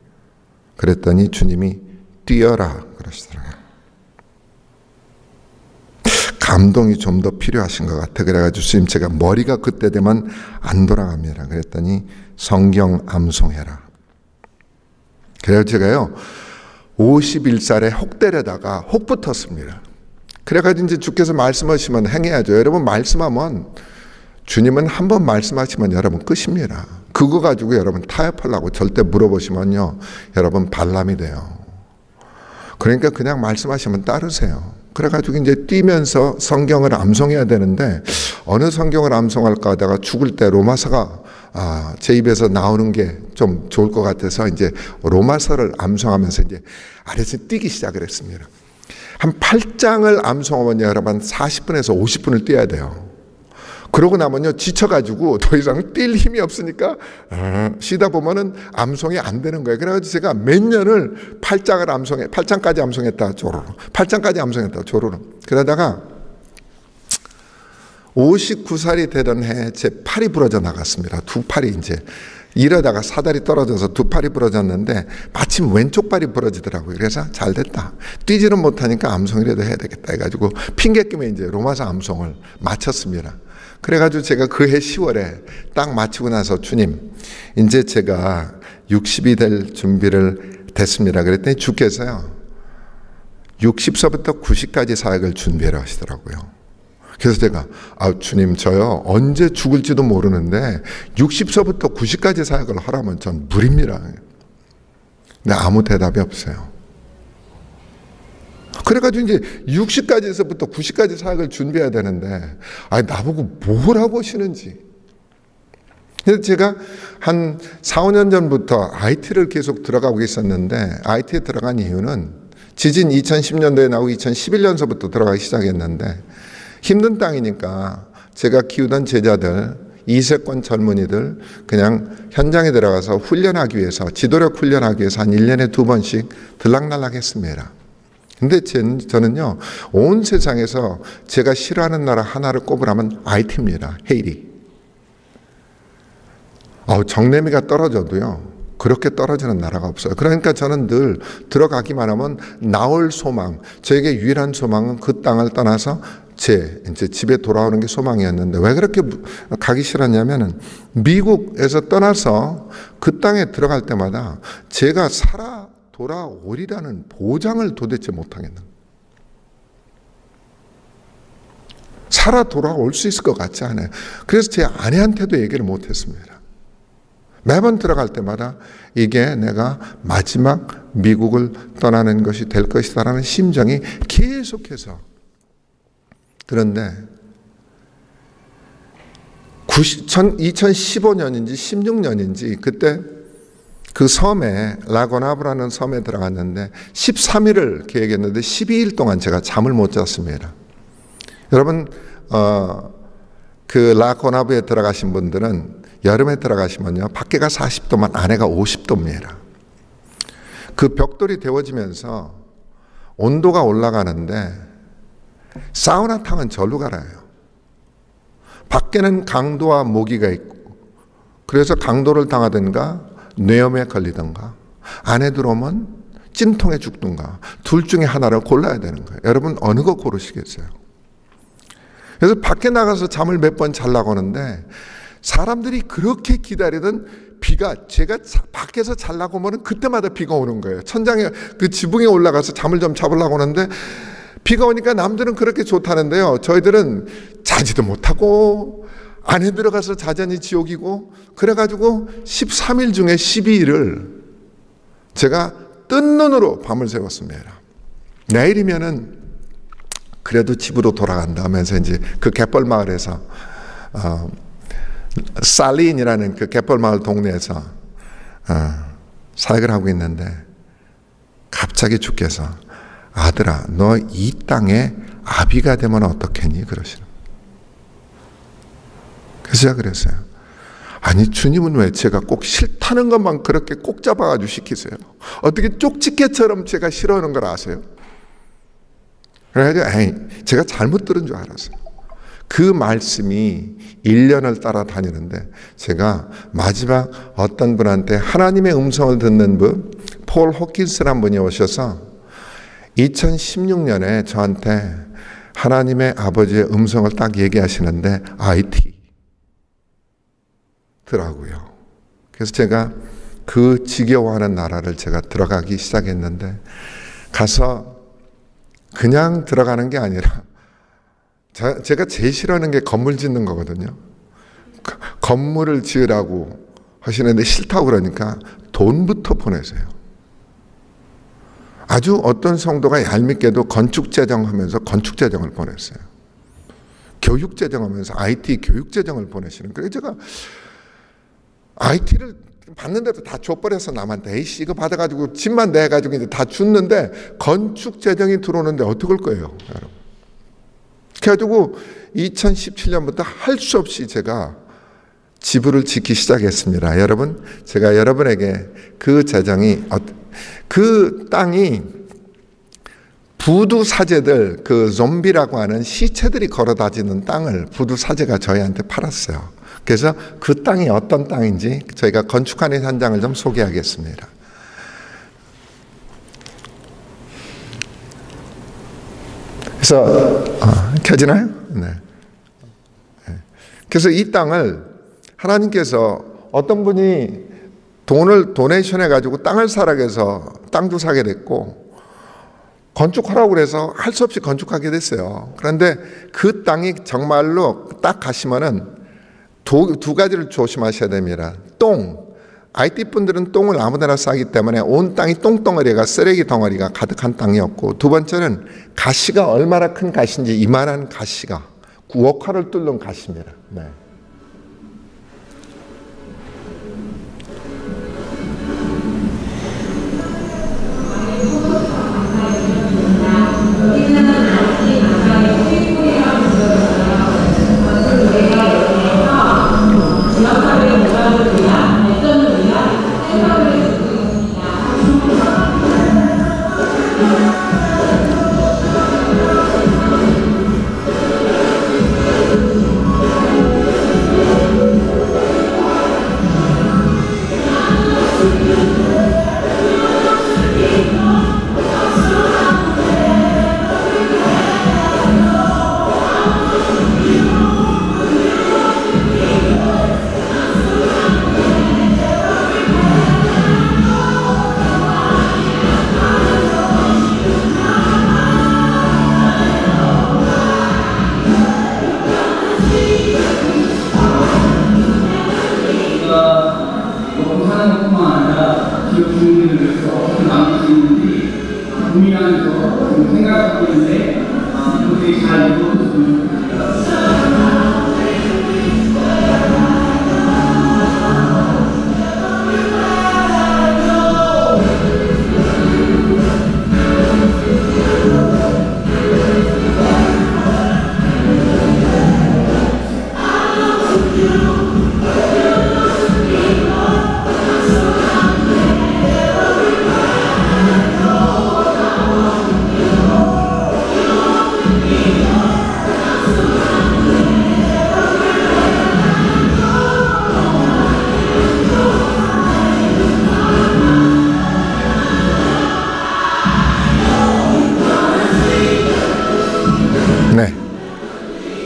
그랬더니 주님이 뛰어라 그러시더라고요. 감동이 좀 더 필요하신 것 같아. 그래가지고 주님 제가 머리가 그때 되면 안 돌아갑니다. 그랬더니 성경 암송해라. 그래서 제가요 51살에 혹 때려다가 혹 붙었습니다. 그래가지고 이제 주께서 말씀하시면 행해야죠. 여러분 말씀하면 주님은 한 번 말씀하시면 여러분 끝입니다. 그거 가지고 여러분 타협하려고 절대 물어보시면요, 여러분 발람이 돼요. 그러니까 그냥 말씀하시면 따르세요. 그래가지고 이제 뛰면서 성경을 암송해야 되는데 어느 성경을 암송할까 하다가 죽을 때 로마서가 제 입에서 나오는 게 좀 좋을 것 같아서 이제 로마서를 암송하면서 이제 아래서 뛰기 시작을 했습니다. 한 8장을 암송하면 여러분 40분에서 50분을 뛰어야 돼요. 그러고 나면요 지쳐가지고 더 이상 뛸 힘이 없으니까 쉬다 보면은 암송이 안 되는 거예요. 그래가지고 제가 몇 년을 8장까지 암송했다 조로로, 8장까지 암송했다 조로로. 그러다가 59살이 되던 해 제 팔이 부러져 나갔습니다. 두 팔이 이제 이러다가 사다리 떨어져서 두 팔이 부러졌는데 마침 왼쪽 팔이 부러지더라고요. 그래서 잘 됐다. 뛰지는 못하니까 암송이라도 해야 되겠다 해가지고 핑계김에 이제 로마서 암송을 마쳤습니다. 그래가지고 제가 그해 10월에 딱 마치고 나서 주님, 이제 제가 60이 될 준비를 됐습니다. 그랬더니 주께서요 60서부터 90까지 사역을 준비하라 하시더라고요. 그래서 제가 주님 저요 언제 죽을지도 모르는데 60서부터 90까지 사역을 하라면 전 무리입니다. 근데 아무 대답이 없어요. 그래가지고 이제 60까지서부터 90까지 사역을 준비해야 되는데 나보고 뭘 하고 오시는지. 그래서 제가 한 4, 5년 전부터 IT를 계속 들어가고 있었는데 IT에 들어간 이유는 지진 2010년도에 나오고 2011년서부터 들어가기 시작했는데 힘든 땅이니까 제가 키우던 제자들, 이세권 젊은이들 그냥 현장에 들어가서 훈련하기 위해서, 지도력 훈련하기 위해서 한 1년에 2번씩 들락날락 했습니다. 근데 저는요 온 세상에서 제가 싫어하는 나라 하나를 꼽으라면 IT입니다. 헤이리. 정내미가 떨어져도요 그렇게 떨어지는 나라가 없어요. 그러니까 저는 늘 들어가기만 하면 나올 소망, 저에게 유일한 소망은 그 땅을 떠나서 이제 집에 돌아오는 게 소망이었는데 왜 그렇게 가기 싫었냐면은 미국에서 떠나서 그 땅에 들어갈 때마다 제가 살아 돌아오리라는 보장을 도대체 못하겠는, 살아 돌아올 수 있을 것 같지 않아요. 그래서 제 아내한테도 얘기를 못했습니다. 매번 들어갈 때마다 이게 내가 마지막 미국을 떠나는 것이 될 것이다라는 심정이 계속해서. 그런데 2015년인지 16년인지 그때 그 섬에 라고나브라는 섬에 들어갔는데 13일을 계획했는데 12일 동안 제가 잠을 못 잤습니다. 여러분 그 라고나브에 들어가신 분들은 여름에 들어가시면요, 밖에가 40도만 안에가 50도입니다. 그 벽돌이 데워지면서 온도가 올라가는데 사우나탕은 절로 갈아요. 밖에는 강도와 모기가 있고, 그래서 강도를 당하든가 뇌염에 걸리든가, 안에 들어오면 찜통에 죽든가, 둘 중에 하나를 골라야 되는 거예요. 여러분 어느 거 고르시겠어요? 그래서 밖에 나가서 잠을 몇 번 자려고 하는데, 사람들이 그렇게 기다리던 비가, 제가 밖에서 자려고 하면 그때마다 비가 오는 거예요. 천장에, 그 지붕에 올라가서 잠을 좀 잡으려고 하는데 비가 오니까 남들은 그렇게 좋다는데요, 저희들은 자지도 못하고 안에 들어가서 자자니 지옥이고, 그래가지고 13일 중에 12일을 제가 뜬 눈으로 밤을 새웠습니다. 내일이면은 그래도 집으로 돌아간다 하면서 이제 그 갯벌 마을에서 살린이라는 그 갯벌 마을 동네에서 사역을 하고 있는데, 갑자기 주께서 아들아, 너 이 땅에 아비가 되면 어떻겠니? 그러시는. 그래서 제가 그랬어요. 아니 주님은 왜 제가 꼭 싫다는 것만 그렇게 꼭 잡아가지고 시키세요? 어떻게 쪽집게처럼 제가 싫어하는 걸 아세요? 그래가지고 에이, 제가 잘못 들은 줄 알았어요. 그 말씀이 1년을 따라다니는데, 제가 마지막 어떤 분한테 하나님의 음성을 듣는 분, 폴 호킨스라는 분이 오셔서 2016년에 저한테 하나님의 아버지의 음성을 딱 얘기하시는데 IT 더라고요. 그래서 제가 그 지겨워하는 나라를 제가 들어가기 시작했는데, 가서 그냥 들어가는 게 아니라, 제가 제일 싫어하는 게 건물 짓는 거거든요. 건물을 지으라고 하시는데 싫다고 그러니까 돈부터 보내세요. 아주 어떤 성도가 얄밉게도 건축재정하면서 건축재정을 보냈어요. 교육재정하면서 IT 교육재정을 보내시는 거예요. 제가 IT를 받는데도 다 줘버려서 남한테, 에이씨 이거 받아가지고 집만 내가지고 이제 다 줬는데 건축재정이 들어오는데 어떡할 거예요, 여러분. 그래가지고 2017년부터 할 수 없이 제가 지부를 짓기 시작했습니다. 여러분, 제가 여러분에게 그 재정이, 그 땅이 부두 사제들, 그 좀비라고 하는 시체들이 걸어다니는 땅을 부두 사제가 저희한테 팔았어요. 그래서 그 땅이 어떤 땅인지 저희가 건축하는 현장을 좀 소개하겠습니다. 그래서 켜지나요? 네. 그래서 이 땅을 하나님께서, 어떤 분이 돈을 도네이션 해가지고 땅을 사라고 해서 땅도 사게 됐고, 건축하라고 그래서 할 수 없이 건축하게 됐어요. 그런데 그 땅이 정말로 딱 가시면은 두 가지를 조심하셔야 됩니다. IT 분들은 똥을 아무데나 싸기 때문에 온 땅이 똥덩어리가, 쓰레기 덩어리가 가득한 땅이었고, 두 번째는 가시가 얼마나 큰 가시인지, 이만한 가시가 워커를 뚫는 가시입니다. 네.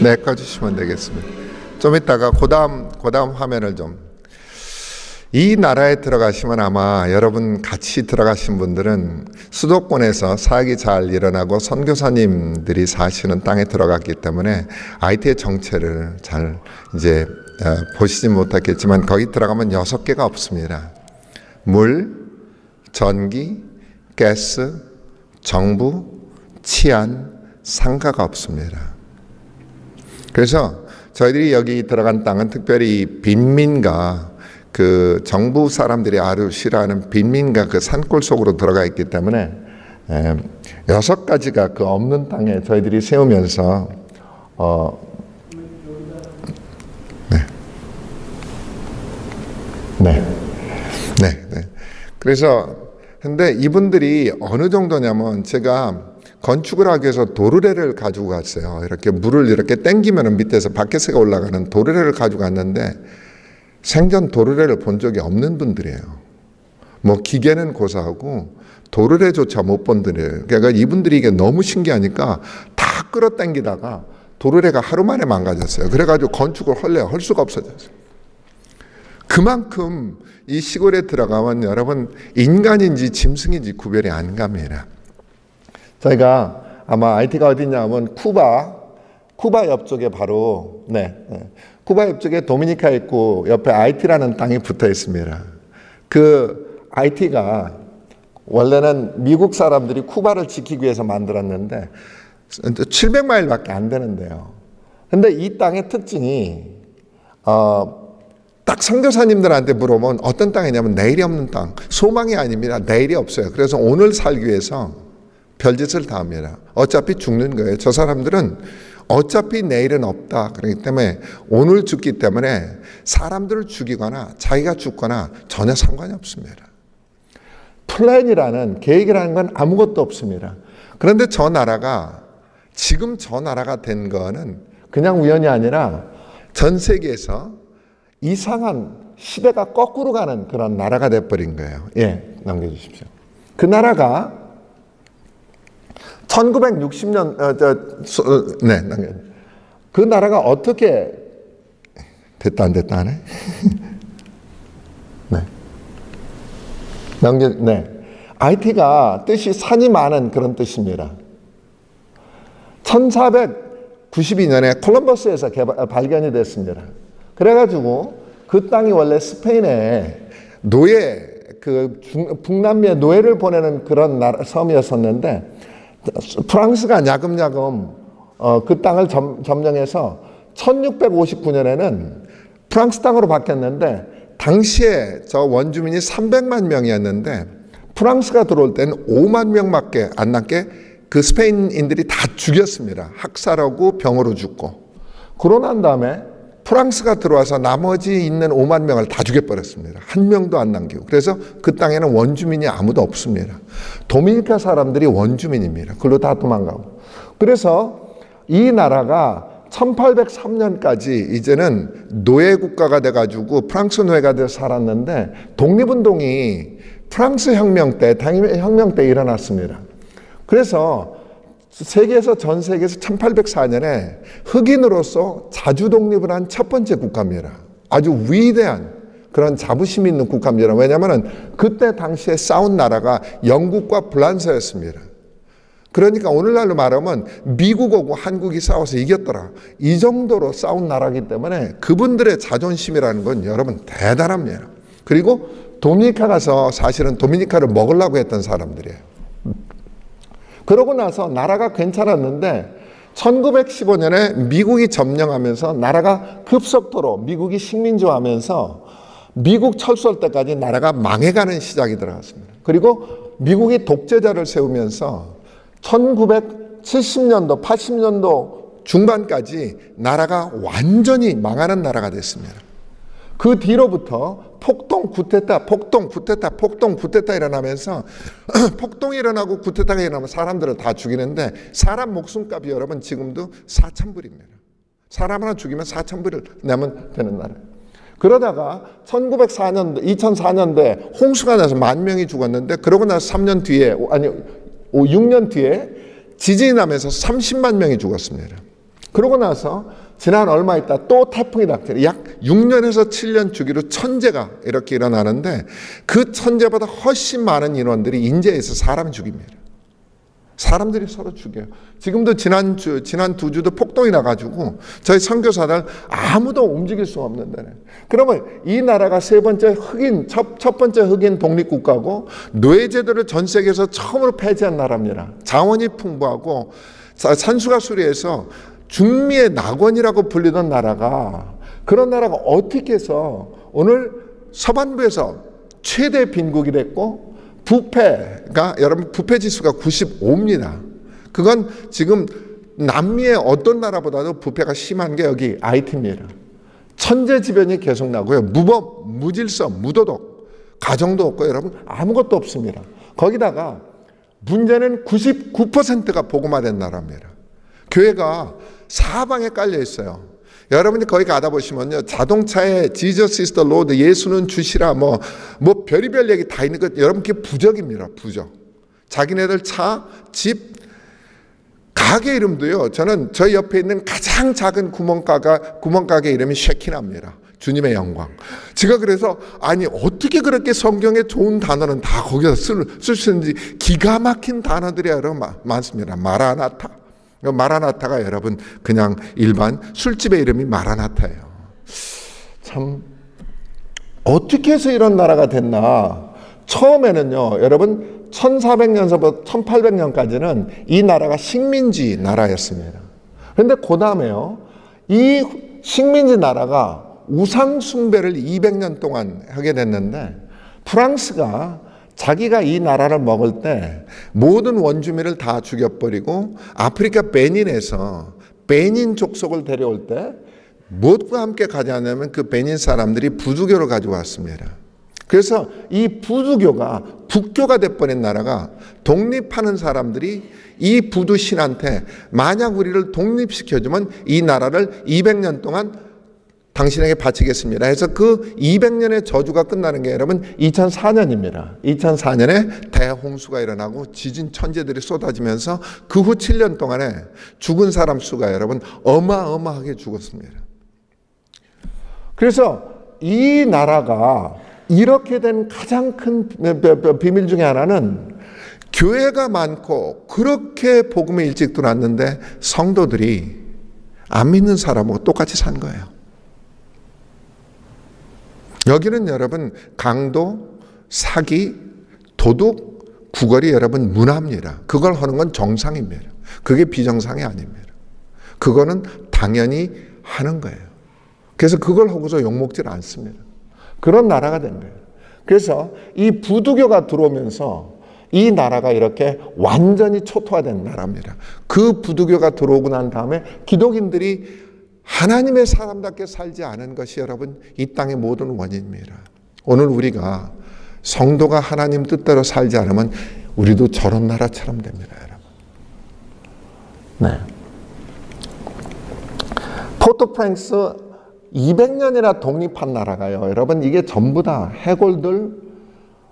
네, 꺼주시면 되겠습니다. 좀 이따가 그 다음 화면을 좀. 이 나라에 들어가시면 아마 여러분 같이 들어가신 분들은 수도권에서 사역이 잘 일어나고 선교사님들이 사시는 땅에 들어갔기 때문에 IT의 정체를 잘 이제 보시지 못했겠지만 거기 들어가면 6개가 없습니다. 물, 전기, 가스, 정부, 치안, 상가가 없습니다. 그래서 저희들이 여기 들어간 땅은 특별히 빈민가, 그 정부 사람들이 아주 싫어하는 빈민가 그 산골 속으로 들어가 있기 때문에 6가지가 그 없는 땅에 저희들이 세우면서 네. 그래서 근데 이분들이 어느 정도냐면 제가 건축을 하기 위해서 도르래를 가지고 갔어요. 이렇게 물을 이렇게 땡기면 밑에서 바켓스가 올라가는 도르래를 가지고 갔는데 생전 도르래를 본 적이 없는 분들이에요. 뭐 기계는 고사하고 도르래조차 못 본 분들이에요. 그러니까 이분들이 이게 너무 신기하니까 다 끌어당기다가 도르래가 하루 만에 망가졌어요. 그래가지고 건축을 할 수가 없어졌어요. 그만큼 이 시골에 들어가면 여러분 인간인지 짐승인지 구별이 안 갑니다. 저희가 아마 IT가 어디냐 하면 쿠바 옆쪽에 바로 쿠바 옆쪽에 도미니카 있고 옆에 IT라는 땅이 붙어 있습니다. 그 IT가 원래는 미국 사람들이 쿠바를 지키기 위해서 만들었는데 700마일밖에 안 되는데요. 근데 이 땅의 특징이 딱 선교사님들한테 물어보면 어떤 땅이냐면 내일이 없는 땅, 소망이 아닙니다. 내일이 없어요. 그래서 오늘 살기 위해서 별짓을 다 합니다. 어차피 죽는 거예요. 저 사람들은 어차피 내일은 없다. 그렇기 때문에 오늘 죽기 때문에 사람들을 죽이거나 자기가 죽거나 전혀 상관이 없습니다. 플랜이라는 계획이라는 건 아무것도 없습니다. 그런데 지금 저 나라가 된 거는 그냥 우연이 아니라 전 세계에서 이상한 시대가 거꾸로 가는 그런 나라가 돼버린 거예요. 예, 넘겨주십시오. 그 나라가 1960년 그 나라가 어떻게 됐다 안 됐다 하네. IT가 뜻이 산이 많은 그런 뜻입니다. 1492년에 콜럼버스에서 발견이 됐습니다. 그래가지고 그 땅이 원래 스페인의 북남미의 노예를 보내는 그런 섬이었었는데 프랑스가 야금야금 그 땅을 점령해서 1659년에는 프랑스 땅으로 바뀌었는데 당시에 저 원주민이 300만 명이었는데 프랑스가 들어올 때는 5만 명밖에 안 남게 그 스페인인들이 다 죽였습니다. 학살하고 병으로 죽고. 그러고 난 다음에 프랑스가 들어와서 나머지 있는 5만 명을 다 죽여버렸습니다. 한 명도 안 남기고. 그래서 그 땅에는 원주민이 아무도 없습니다. 도미니카 사람들이 원주민입니다. 그걸로 다 도망가고. 그래서 이 나라가 1803년까지 이제는 노예 국가가 돼가지고 프랑스 노예가 돼서 살았는데 독립운동이 프랑스 혁명 때 일어났습니다. 그래서 전 세계에서 1804년에 흑인으로서 자주 독립을 한 첫 번째 국가입니다. 아주 위대한 그런 자부심 있는 국가입니다. 왜냐하면 그때 당시에 싸운 나라가 영국과 프랑스였습니다. 그러니까 오늘날로 말하면 미국하고 한국이 싸워서 이겼더라. 이 정도로 싸운 나라이기 때문에 그분들의 자존심이라는 건 여러분 대단합니다. 그리고 도미니카 가서 사실은 도미니카를 먹으려고 했던 사람들이에요. 그러고 나서 나라가 괜찮았는데 1915년에 미국이 점령하면서 나라가 급속도로 미국이 식민지화하면서 미국 철수할 때까지 나라가 망해가는 시작이 들어갔습니다. 그리고 미국이 독재자를 세우면서 1970년도, 80년도 중반까지 나라가 완전히 망하는 나라가 됐습니다. 그 뒤로부터 폭동, 구테타 일어나면서 폭동이 일어나고 구테타가 일어나면 사람들을 다 죽이는데 사람 목숨값이 여러분 지금도 4,000불입니다. 사람 하나 죽이면 4,000불을 내면 되는 나라예요. 그러다가 2004년도에 홍수가 나서 10,000명이 죽었는데 그러고 나서 6년 뒤에 지진이 나면서 30만 명이 죽었습니다. 그러고 나서 지난 얼마 있다 또 태풍이 닥쳐요. 약 6년에서 7년 주기로 천재가 이렇게 일어나는데 그 천재보다 훨씬 많은 인원들이 인재에서 사람 죽입니다. 사람들이 서로 죽여요. 지금도 지난 2주도 폭동이 나가지고 저희 선교사들 아무도 움직일 수가 없는데, 그러면 이 나라가 첫 번째 흑인 독립국가고 노예제도를 전 세계에서 처음으로 폐지한 나라입니다. 자원이 풍부하고 산수가 수려해서 중미의 낙원이라고 불리던 나라가, 그런 나라가 어떻게 해서 오늘 서반부에서 최대 빈국이 됐고, 부패가, 여러분 부패 지수가 95입니다. 그건 지금 남미의 어떤 나라보다도 부패가 심한 게 여기 IT입니다. 천재지변이 계속 나고요. 무법, 무질서, 무도덕, 가정도 없고 여러분 아무것도 없습니다. 거기다가 문제는 99%가 복음화된 나라입니다. 교회가 사방에 깔려 있어요. 여러분이 거기 가다 보시면요, 자동차에 Jesus is the Lord, 예수는 주시라, 뭐 별의별 얘기 다 있는 것, 여러분 그게 부적입니다. 부적. 자기네들 차, 집, 가게 이름도요, 저는 저희 옆에 있는 가장 작은 구멍가게 이름이 쉐키나입니다. 주님의 영광. 제가 그래서 아니 어떻게 그렇게 성경에 좋은 단어는 다 거기서 쓸 수 있는지, 기가 막힌 단어들이 여러분 많습니다. 마라나타. 마라나타가 여러분 그냥 일반 술집의 이름이 마라나타예요. 참 어떻게 해서 이런 나라가 됐나. 처음에는요 여러분 1400년서부터 1800년까지는 이 나라가 식민지 나라였습니다. 그런데 그 다음에요 이 식민지 나라가 우상 숭배를 200년 동안 하게 됐는데, 프랑스가 자기가 이 나라를 먹을 때 모든 원주민을 다 죽여버리고 아프리카 베닌에서 베닌 족속을 데려올 때 무엇과 함께 가져왔냐면 그 베닌 사람들이 부두교를 가져왔습니다. 그래서 이 부두교가 국교가 돼버린 나라가, 독립하는 사람들이 이 부두 신한테 만약 우리를 독립시켜주면 이 나라를 200년 동안 당신에게 바치겠습니다. 해서 그 200년의 저주가 끝나는 게 여러분 2004년입니다. 2004년에 대홍수가 일어나고 지진 천재들이 쏟아지면서 그 후 7년 동안에 죽은 사람 수가 여러분 어마어마하게 죽었습니다. 그래서 이 나라가 이렇게 된 가장 큰 비밀 중에 하나는, 교회가 많고 그렇게 복음이 일찍 들어왔는데 성도들이 안 믿는 사람하고 똑같이 산 거예요. 여기는 여러분 강도, 사기, 도둑, 구걸이 여러분 문화입니다. 그걸 하는 건 정상입니다. 그게 비정상이 아닙니다. 그거는 당연히 하는 거예요. 그래서 그걸 하고서 욕먹질 않습니다. 그런 나라가 된 거예요. 그래서 이 부두교가 들어오면서 이 나라가 이렇게 완전히 초토화된 나라입니다. 그 부두교가 들어오고 난 다음에 기독인들이 하나님의 사람답게 살지 않은 것이 여러분 이 땅의 모든 원인입니다. 오늘 우리가 성도가 하나님 뜻대로 살지 않으면 우리도 저런 나라처럼 됩니다, 여러분. 네. 포르토프랑스 200년이나 독립한 나라가요. 여러분 이게 전부 다 해골들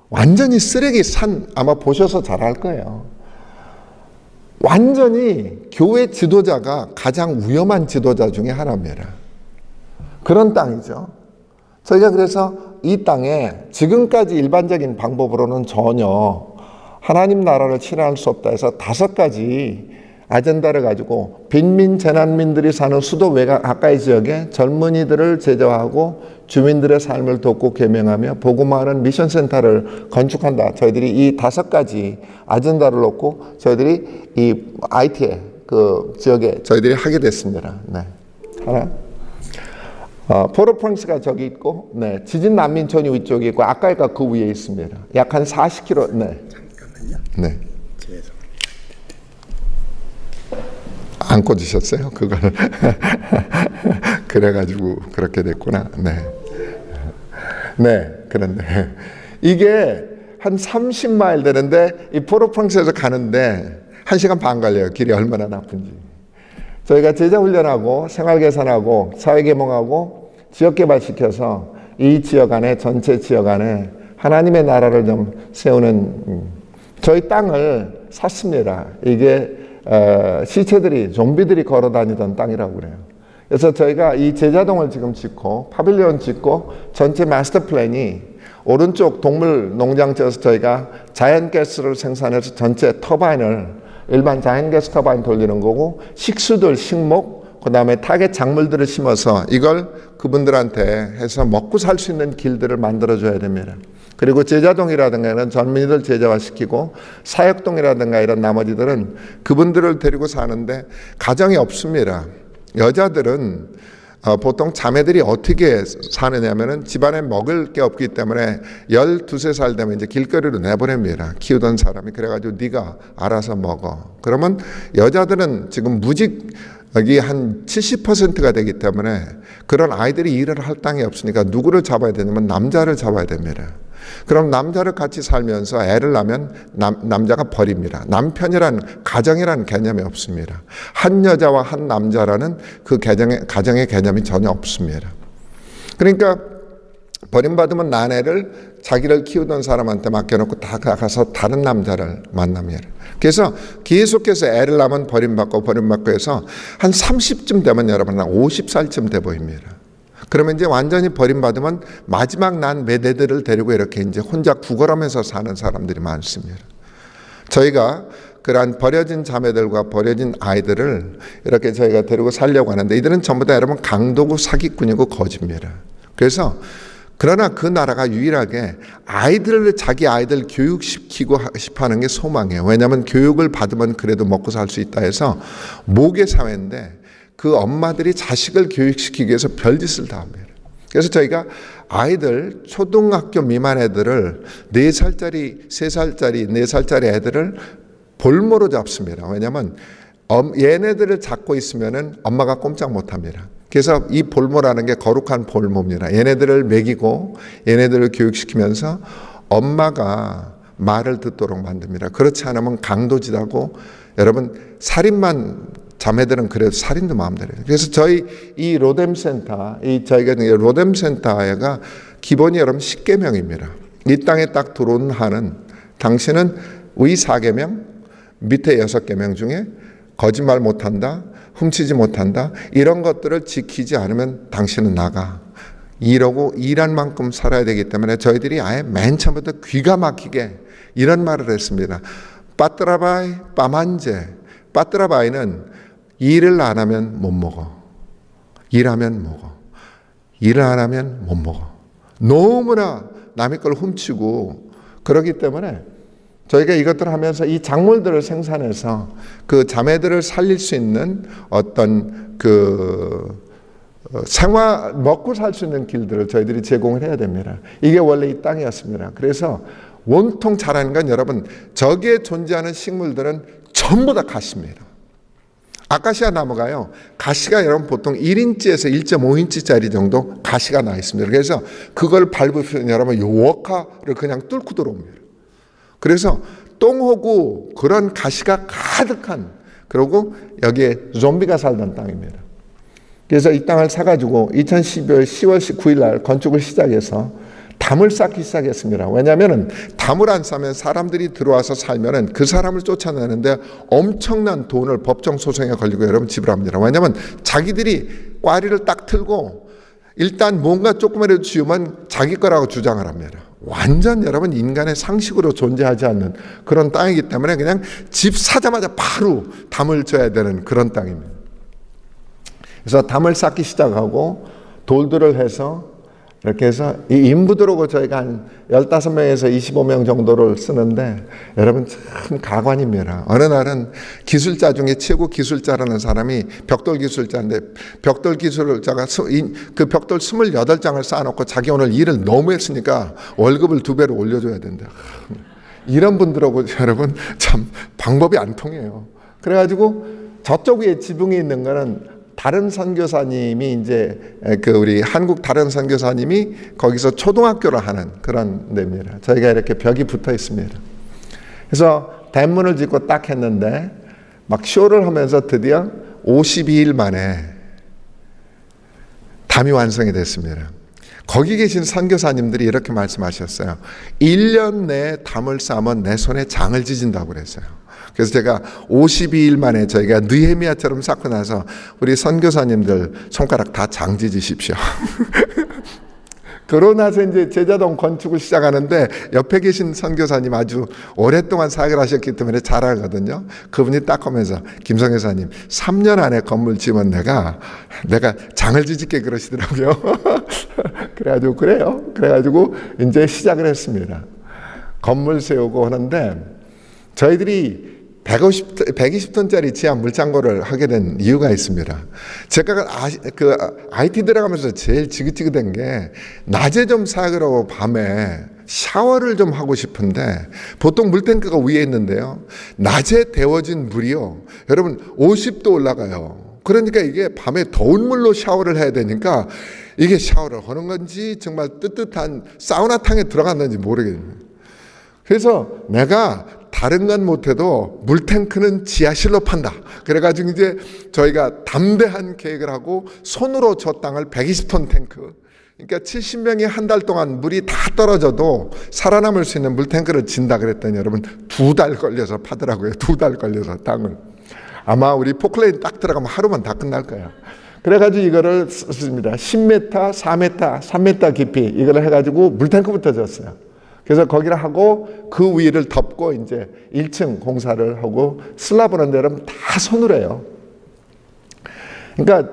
완전히 쓰레기 산, 아마 보셔서 잘 알 거예요. 완전히 교회 지도자가 가장 위험한 지도자 중에 하나입니다. 그런 땅이죠. 저희가 그래서 이 땅에 지금까지 일반적인 방법으로는 전혀 하나님 나라를 실현할 수 없다 해서 5가지 아젠다를 가지고 빈민 재난민들이 사는 수도 외곽 가까이 지역에 젊은이들을 제자하고 주민들의 삶을 돕고 계명하며 복음화하는 미션센터를 건축한다. 저희들이 이 5가지 아젠다를 놓고 저희들이 이 IT에 그 지역에 저희들이 하게 됐습니다. 네. 하나. 포르토프랑스가 저기 있고, 네. 지진 난민촌이 이쪽에 있고, 아까이가 그 위에 있습니다. 약 한 40km. 네. 잠깐만요. 네. 죄송합니다. 안 꽂으셨어요? 그걸. 그래가지고 그렇게 됐구나. 네. 네. 그런데 이게 한 30마일 되는데 이 포르토프랑스에서 가는데 1시간 반 걸려요. 길이 얼마나 나쁜지. 저희가 제자 훈련하고 생활 개선하고 사회 계몽하고 지역 개발시켜서 이 지역 안에, 전체 지역 안에 하나님의 나라를 좀 세우는, 저희 땅을 샀습니다. 이게 시체들이 좀비들이 걸어 다니던 땅이라고 그래요. 그래서 저희가 이 제자동을 지금 짓고 파빌리온 짓고 전체 마스터 플랜이 오른쪽 동물 농장 지어서 저희가 자연가스를 생산해서 전체 터바인을 일반 자연가스 터바인 돌리는 거고 식수들 식목 그다음에 타겟 작물들을 심어서 이걸 그분들한테 해서 먹고 살 수 있는 길들을 만들어 줘야 됩니다. 그리고 제자동이라든가 전민들 제자화시키고 사역동이라든가 이런 나머지들은 그분들을 데리고 사는데 가정이 없습니다. 여자들은 보통 자매들이 어떻게 사느냐면은 집안에 먹을 게 없기 때문에 12살 되면 이제 길거리로 내보냅니다. 키우던 사람이. 그래가지고 네가 알아서 먹어. 그러면 여자들은 지금 무직이 한 70%가 되기 때문에 그런 아이들이 일을 할 땅이 없으니까 누구를 잡아야 되냐면 남자를 잡아야 됩니다. 그럼 남자를 같이 살면서 애를 낳으면 남자가 버립니다. 남편이란 가정이라는 개념이 없습니다. 한 여자와 한 남자라는 그 가정의 개념이 전혀 없습니다. 그러니까 버림받으면 난 애를 자기를 키우던 사람한테 맡겨놓고 다 가서 다른 남자를 만납니다. 그래서 계속해서 애를 낳으면 버림받고 해서 한 30쯤 되면 여러분 한 50살쯤 돼 보입니다. 그러면 이제 완전히 버림받으면 마지막 난 몇 애들을 데리고 이렇게 이제 혼자 구걸하면서 사는 사람들이 많습니다. 저희가 그러한 버려진 자매들과 버려진 아이들을 이렇게 저희가 데리고 살려고 하는데 이들은 전부 다 여러분 강도고 사기꾼이고 거짓입니다. 그래서 그러나 그 나라가 유일하게 자기 아이들 교육시키고 싶어 하는 게 소망이에요. 왜냐하면 교육을 받으면 그래도 먹고 살 수 있다 해서 모계 사회인데 그 엄마들이 자식을 교육시키기 위해서 별짓을 다 합니다. 그래서 저희가 아이들 초등학교 미만 애들을 4살짜리, 3살짜리, 4살짜리 애들을 볼모로 잡습니다. 왜냐하면 얘네들을 잡고 있으면 엄마가 꼼짝 못합니다. 그래서 이 볼모라는 게 거룩한 볼모입니다. 얘네들을 먹이고 얘네들을 교육시키면서 엄마가 말을 듣도록 만듭니다. 그렇지 않으면 강도짓하고 여러분 살인만 자매들은 그래도 살인도 마음대로 해요. 그래서 저희 이 로뎀센터, 저희가 로뎀센터가 기본이 여러분 10계명입니다. 이 땅에 딱 들어온 한은 당신은 위 4계명, 밑에 6계명 중에 거짓말 못한다, 훔치지 못한다, 이런 것들을 지키지 않으면 당신은 나가. 이러고 일한 만큼 살아야 되기 때문에 저희들이 아예 맨 처음부터 귀가 막히게 이런 말을 했습니다. 빠뜨라바이 빠만제. 빠뜨라바이는 일을 안 하면 못 먹어. 일하면 먹어. 일을 안 하면 못 먹어. 너무나 남의 걸 훔치고 그러기 때문에 저희가 이것들을 하면서 이 작물들을 생산해서 그 자매들을 살릴 수 있는 어떤 먹고 살 수 있는 길들을 저희들이 제공을 해야 됩니다. 이게 원래 이 땅이었습니다. 그래서 온통 자라는 건 여러분 저기에 존재하는 식물들은 전부 다 가시입니다. 아카시아 나무가요. 가시가 여러분 보통 1인치에서 1.5인치짜리 정도 가시가 나 있습니다. 그래서 그걸 밟으면 여러분 요워카를 그냥 뚫고 들어옵니다. 그래서 똥호구 그런 가시가 가득한 그리고 여기에 좀비가 살던 땅입니다. 그래서 이 땅을 사가지고 2012년 10월 19일 날 건축을 시작해서 담을 쌓기 시작했습니다. 왜냐하면 담을 안 쌓으면 사람들이 들어와서 살면 그 사람을 쫓아내는데 엄청난 돈을 법정 소송에 걸리고 여러분 지불합니다. 왜냐하면 자기들이 꽈리를 딱 틀고 일단 뭔가 조금이라도 지우면 자기 거라고 주장을 합니다. 완전 여러분 인간의 상식으로 존재하지 않는 그런 땅이기 때문에 그냥 집 사자마자 바로 담을 져야 되는 그런 땅입니다. 그래서 담을 쌓기 시작하고 돌들을 해서 이렇게 해서 이 인부들하고 저희가 한 15명에서 25명 정도를 쓰는데 여러분 참 가관입니다. 어느 날은 기술자 중에 최고 기술자라는 사람이 벽돌 기술자인데 벽돌 기술자가 그 벽돌 28장을 쌓아놓고 자기 오늘 일을 너무 했으니까 월급을 2배로 올려줘야 된다. 이런 분들하고 여러분 참 방법이 안 통해요. 그래가지고 저쪽 위에 지붕이 있는 거는 다른 선교사님이 이제 우리 한국 다른 선교사님이 거기서 초등학교를 하는 그런 데입니다. 저희가 이렇게 벽이 붙어 있습니다. 그래서 대문을 짓고 딱 했는데 막 쇼를 하면서 드디어 52일 만에 담이 완성이 됐습니다. 거기 계신 선교사님들이 이렇게 말씀하셨어요. 1년 내에 담을 쌓으면 내 손에 장을 지진다고 그랬어요. 그래서 제가 52일 만에 저희가 느헤미야처럼 쌓고 나서 우리 선교사님들 손가락 다 장지지십시오. 그러고 나서 이제 제자동 건축을 시작하는데 옆에 계신 선교사님 아주 오랫동안 사역을 하셨기 때문에 잘 알거든요. 그분이 딱 하면서 김성교사님 3년 안에 건물 지으면 내가 장을 지질게 그러시더라고요. 그래가지고 그래요. 그래가지고 이제 시작을 했습니다. 건물 세우고 하는데 저희들이 120톤짜리 지하 물창고를 하게 된 이유가 있습니다. 제가 IT 들어가면서 제일 지긋지긋한 게 낮에 좀 사역을 하고 밤에 샤워를 좀 하고 싶은데 보통 물탱크가 위에 있는데요. 낮에 데워진 물이요. 여러분 50도 올라가요. 그러니까 이게 밤에 더운 물로 샤워를 해야 되니까 이게 샤워를 하는 건지 정말 뜨뜻한 사우나탕에 들어갔는지 모르겠네요. 그래서 내가 다른 건 못해도 물탱크는 지하실로 판다. 그래가지고 이제 저희가 담대한 계획을 하고 손으로 저 땅을 120톤 탱크, 그러니까 70명이 한 달 동안 물이 다 떨어져도 살아남을 수 있는 물탱크를 진다 그랬더니 여러분 2달 걸려서 파더라고요. 2달 걸려서 땅을. 아마 우리 포클레인 딱 들어가면 하루만 다 끝날 거예요. 그래가지고 이거를 썼습니다. 10m, 4m, 3m 깊이 이걸 해가지고 물탱크부터 졌어요. 그래서 거기를 하고 그 위를 덮고 이제 1층 공사를 하고 슬라브는 데는 다 손으로 해요. 그러니까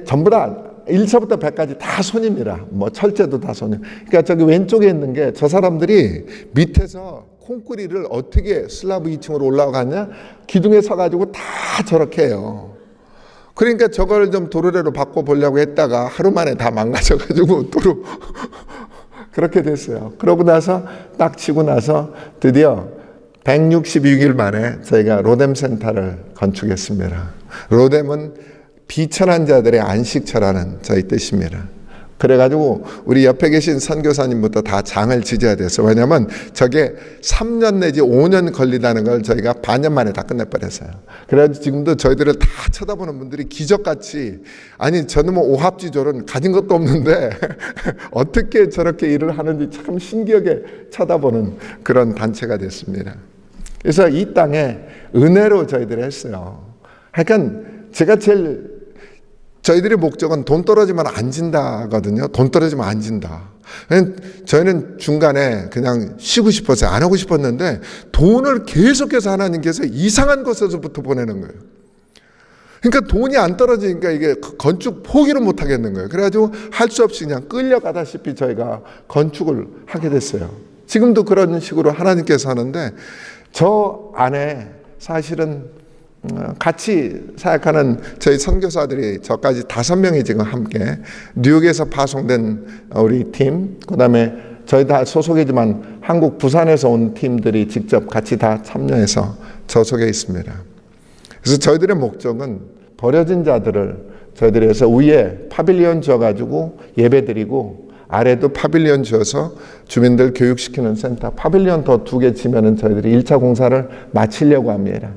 전부 다 1차부터 100까지 다 손입니다. 뭐 철제도 다 손이에요. 그러니까 저기 왼쪽에 있는 게 저 사람들이 밑에서 콩쿠리를 어떻게 슬라브 2층으로 올라가냐 기둥에 서가지고 다 저렇게 해요. 그러니까 저걸 좀 도르래로 바꿔보려고 했다가 하루 만에 다 망가져가지고 도로 그렇게 됐어요. 그러고 나서 딱 치고 나서 드디어 166일 만에 저희가 로뎀 센터를 건축했습니다. 로뎀은 비천한 자들의 안식처라는 저희 뜻입니다. 그래가지고 우리 옆에 계신 선교사님부터 다 장을 지져야 돼서, 왜냐하면 저게 3년 내지 5년 걸리다는 걸 저희가 반년 만에 다 끝내버렸어요. 그래가지고 지금도 저희들을 다 쳐다보는 분들이 기적같이, 아니 저는 뭐 오합지졸은 가진 것도 없는데 어떻게 저렇게 일을 하는지 참 신기하게 쳐다보는 그런 단체가 됐습니다. 그래서 이 땅에 은혜로 저희들이 했어요. 그러니까 제가 저희들의 목적은 돈 떨어지면 안 진다거든요. 돈 떨어지면 안 진다. 저희는 중간에 그냥 쉬고 싶었어요. 안 하고 싶었는데 돈을 계속해서 하나님께서 이상한 곳에서부터 보내는 거예요. 그러니까 돈이 안 떨어지니까 이게 건축 포기를 못 하겠는 거예요. 그래가지고 할 수 없이 그냥 끌려가다시피 저희가 건축을 하게 됐어요. 지금도 그런 식으로 하나님께서 하는데, 저 안에 사실은 같이 사역하는 저희 선교사들이 저까지 5명이 지금 함께 뉴욕에서 파송된 우리 팀, 그 다음에 저희 다 소속이지만 한국 부산에서 온 팀들이 직접 같이 다 참여해서 저속에 있습니다. 그래서 저희들의 목적은 버려진 자들을 저희들이 해서 위에 파빌리온 지어가지고 예배드리고 아래도 파빌리온 지어서 주민들 교육시키는 센터, 파빌리온 더 2개 지면은 저희들이 1차 공사를 마치려고 합니다.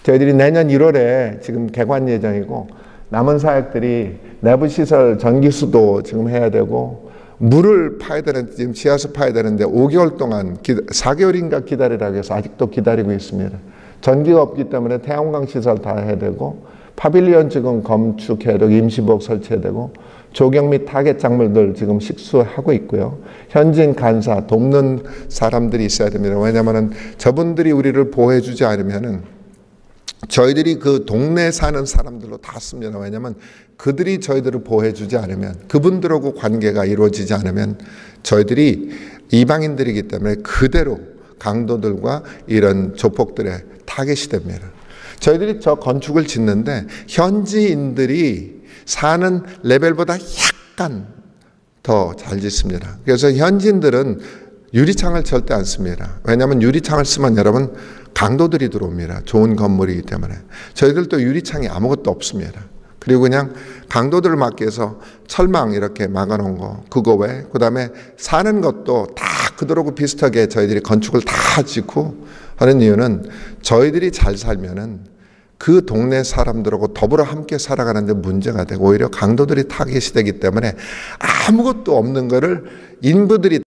저희들이 내년 1월에 지금 개관 예정이고, 남은 사역들이 내부 시설 전기수도 지금 해야 되고, 물을 파야 되는데, 지금 지하수 파야 되는데 5개월 동안 4개월인가 기다리라고 해서 아직도 기다리고 있습니다. 전기가 없기 때문에 태양광 시설 다 해야 되고, 파빌리온 지금 건축해야 되고, 임시부엌 설치해야 되고, 조경 및 타겟 작물들 지금 식수하고 있고요. 현지인 간사 돕는 사람들이 있어야 됩니다. 왜냐하면 저분들이 우리를 보호해 주지 않으면은 저희들이 그 동네에 사는 사람들로 다 씁니다. 왜냐하면 그들이 저희들을 보호해 주지 않으면, 그분들하고 관계가 이루어지지 않으면 저희들이 이방인들이기 때문에 그대로 강도들과 이런 조폭들의 타겟이 됩니다. 저희들이 저 건축을 짓는데 현지인들이 사는 레벨보다 약간 더 잘 짓습니다. 그래서 현지인들은 유리창을 절대 안 씁니다. 왜냐하면 유리창을 쓰면 여러분 강도들이 들어옵니다. 좋은 건물이기 때문에. 저희들도 유리창이 아무것도 없습니다. 그리고 그냥 강도들을 막기 위해서 철망 이렇게 막아놓은 거, 그거 외에, 그 다음에 사는 것도 다 그들하고 비슷하게 저희들이 건축을 다 짓고 하는 이유는, 저희들이 잘 살면은 그 동네 사람들하고 더불어 함께 살아가는데 문제가 되고, 오히려 강도들이 타겟이 되기 때문에 아무것도 없는 거를 인부들이